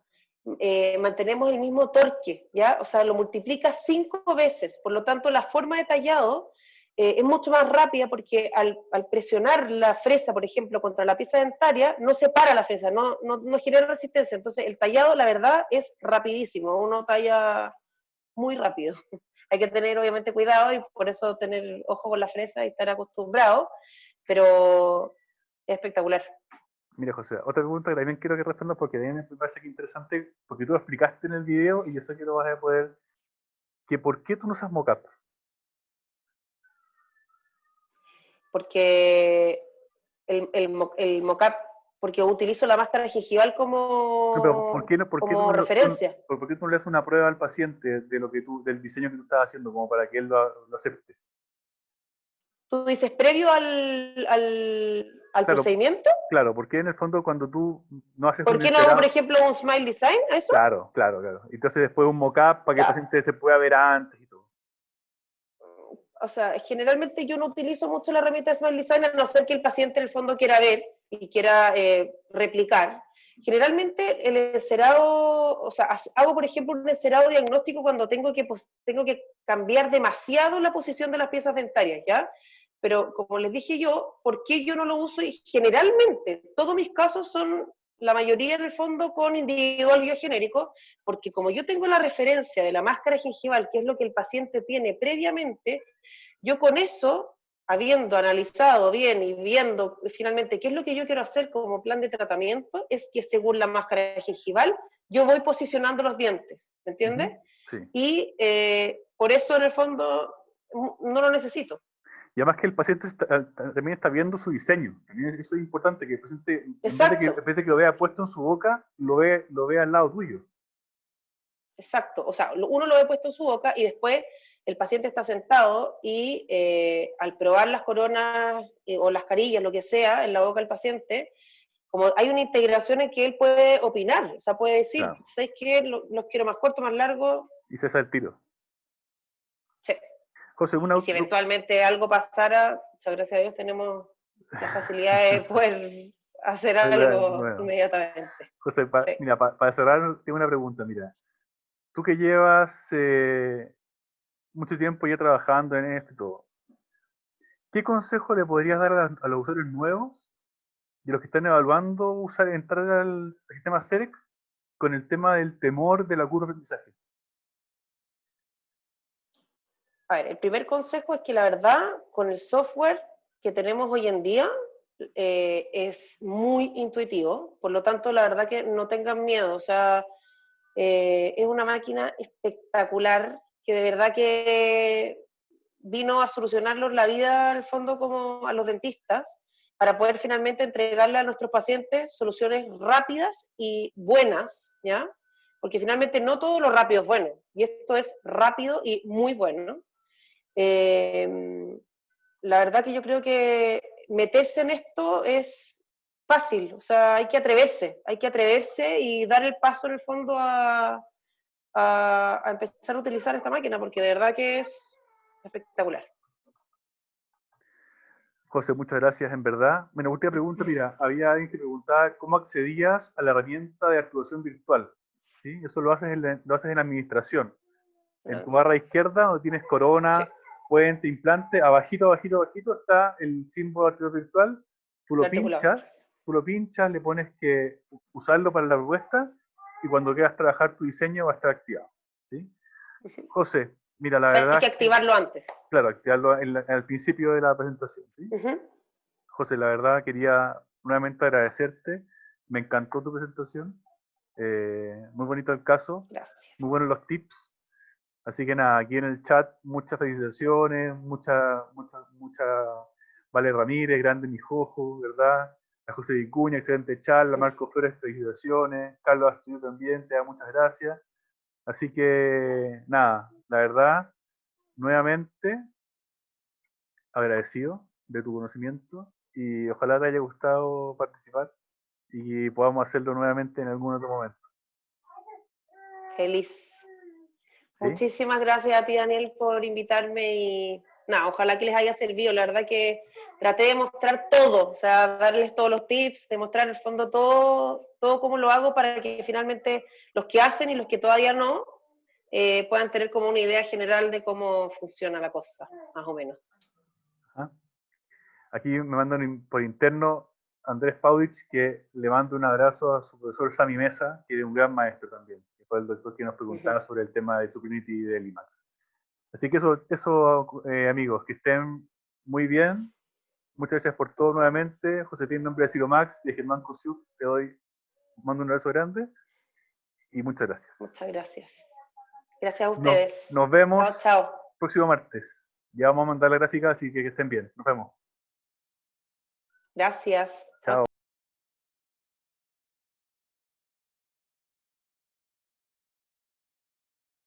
mantenemos el mismo torque, ¿ya? O sea, lo multiplica 5 veces, por lo tanto la forma de tallado es mucho más rápida porque al presionar la fresa, por ejemplo, contra la pieza dentaria, no se para la fresa, no genera resistencia, entonces el tallado, la verdad, es rapidísimo, uno talla muy rápido. Hay que tener obviamente cuidado y por eso tener ojo con la fresa y estar acostumbrado, pero es espectacular. Mira, José, otra pregunta que también quiero que respondas porque también me parece que es interesante, porque tú lo explicaste en el video y yo sé que lo vas a poder, que ¿por qué tú no usas mocap? Porque el mocap, porque utilizo la máscara gingival No, pero ¿por qué, no, por qué tú como no, referencia. por qué tú no le haces una prueba al paciente de lo que del diseño que tú estás haciendo, como para que él lo acepte? Tú dices, previo al Claro, procedimiento, claro, porque en el fondo cuando tú no haces ¿por un qué no hago, por encerado, ejemplo, un smile design? ¿Eso? claro, claro, claro. Entonces después un mock-up para que el Ya. paciente se pueda ver antes y todo. O sea, generalmente yo no utilizo mucho la herramienta de Smile Design, a no ser que el paciente en el fondo quiera ver y quiera replicar. Generalmente el encerado, o sea, hago por ejemplo un encerado diagnóstico cuando tengo que cambiar demasiado la posición de las piezas dentarias, ¿ya? Pero como les dije yo, ¿por qué yo no lo uso? Y generalmente todos mis casos son, la mayoría en el fondo, con individual biogenérico, porque como yo tengo la referencia de la máscara gingival, que es lo que el paciente tiene previamente, yo con eso, habiendo analizado bien y viendo finalmente qué es lo que yo quiero hacer como plan de tratamiento, es que según la máscara gingival, yo voy posicionando los dientes, ¿me entiendes? Ujú, sí. Y por eso en el fondo no lo necesito. Y además que el paciente también está viendo su diseño. También eso es importante, que el paciente, Exacto. en vez de que lo vea puesto en su boca, lo ve al lado tuyo. Exacto, o sea, uno lo ve puesto en su boca y después el paciente está sentado y al probar las coronas o las carillas, lo que sea, en la boca del paciente, como hay una integración en que él puede opinar, o sea, puede decir, Claro. ¿sabes qué? Los quiero más cortos, más largos. Y se hace el tiro. Sí. José, Y si eventualmente algo pasara, muchas gracias a Dios tenemos la facilidad de poder hacer algo bueno. inmediatamente. José, Sí. mira, para cerrar, tengo una pregunta, mira. Tú que llevas mucho tiempo ya trabajando en esto y todo, ¿qué consejo le podrías dar a los usuarios nuevos y a los que están evaluando entrar al sistema CEREC con el tema del temor de la curva de aprendizaje? A ver, el primer consejo es que la verdad, con el software que tenemos hoy en día, es muy intuitivo, por lo tanto, la verdad que no tengan miedo, o sea, es una máquina espectacular que de verdad que vino a solucionarnos la vida al fondo como a los dentistas, para poder finalmente entregarle a nuestros pacientes soluciones rápidas y buenas, ¿ya? Porque finalmente no todo lo rápido es bueno, y esto es rápido y muy bueno. La verdad que yo creo que meterse en esto es fácil, o sea, hay que atreverse y dar el paso en el fondo a empezar a utilizar esta máquina, porque de verdad que es espectacular. José, muchas gracias, en verdad. Bueno, última pregunta, mira, había alguien que preguntaba cómo accedías a la herramienta de actuación virtual. ¿Sí? Eso lo haces en la administración. En tu barra izquierda, donde tienes Sí, corona, puente, implante, abajito, abajito, abajito está el símbolo de articulador virtual. el articulador. Tú lo pinchas, le pones que usarlo para la propuesta y cuando quieras trabajar tu diseño va a estar activado. ¿Sí? José, mira, O la sea, hay verdad que es que, activarlo antes. claro, activarlo al principio de la presentación. ¿Sí? Uh-huh. José, la verdad quería nuevamente agradecerte. Me encantó tu presentación. Muy bonito el caso. Gracias. Muy buenos los tips. Así que nada, aquí en el chat muchas felicitaciones, mucha Vale Ramírez, grande Mijojo, ¿verdad? A José Vicuña, excelente charla, Marco Flores, felicitaciones, Carlos Astudillo también, te da muchas gracias. Así que nada, la verdad, nuevamente agradecido de tu conocimiento y ojalá te haya gustado participar y podamos hacerlo nuevamente en algún otro momento. Feliz. ¿Sí? Muchísimas gracias a ti, Daniel, por invitarme y nada, ojalá que les haya servido. La verdad que traté de mostrar todo, o sea, darles todos los tips, de mostrar en el fondo todo cómo lo hago para que finalmente los que hacen y los que todavía no puedan tener como una idea general de cómo funciona la cosa, más o menos. ¿Ah? Aquí me mandan por interno Andrés Paudich que le mando un abrazo a su profesor Sami Mesa, que es un gran maestro también, que fue el doctor que nos preguntaba sobre el tema de Supinity y de Limax. Así que eso amigos, que estén muy bien. Muchas gracias por todo nuevamente. José tiene nombre de Ciro Max, de Germán Cosiuk, te mando un abrazo grande y muchas gracias. Muchas gracias. Gracias a ustedes. Nos vemos Chao, chao. próximo martes. Ya vamos a mandar la gráfica, así que estén bien. Nos vemos. Gracias. Chao.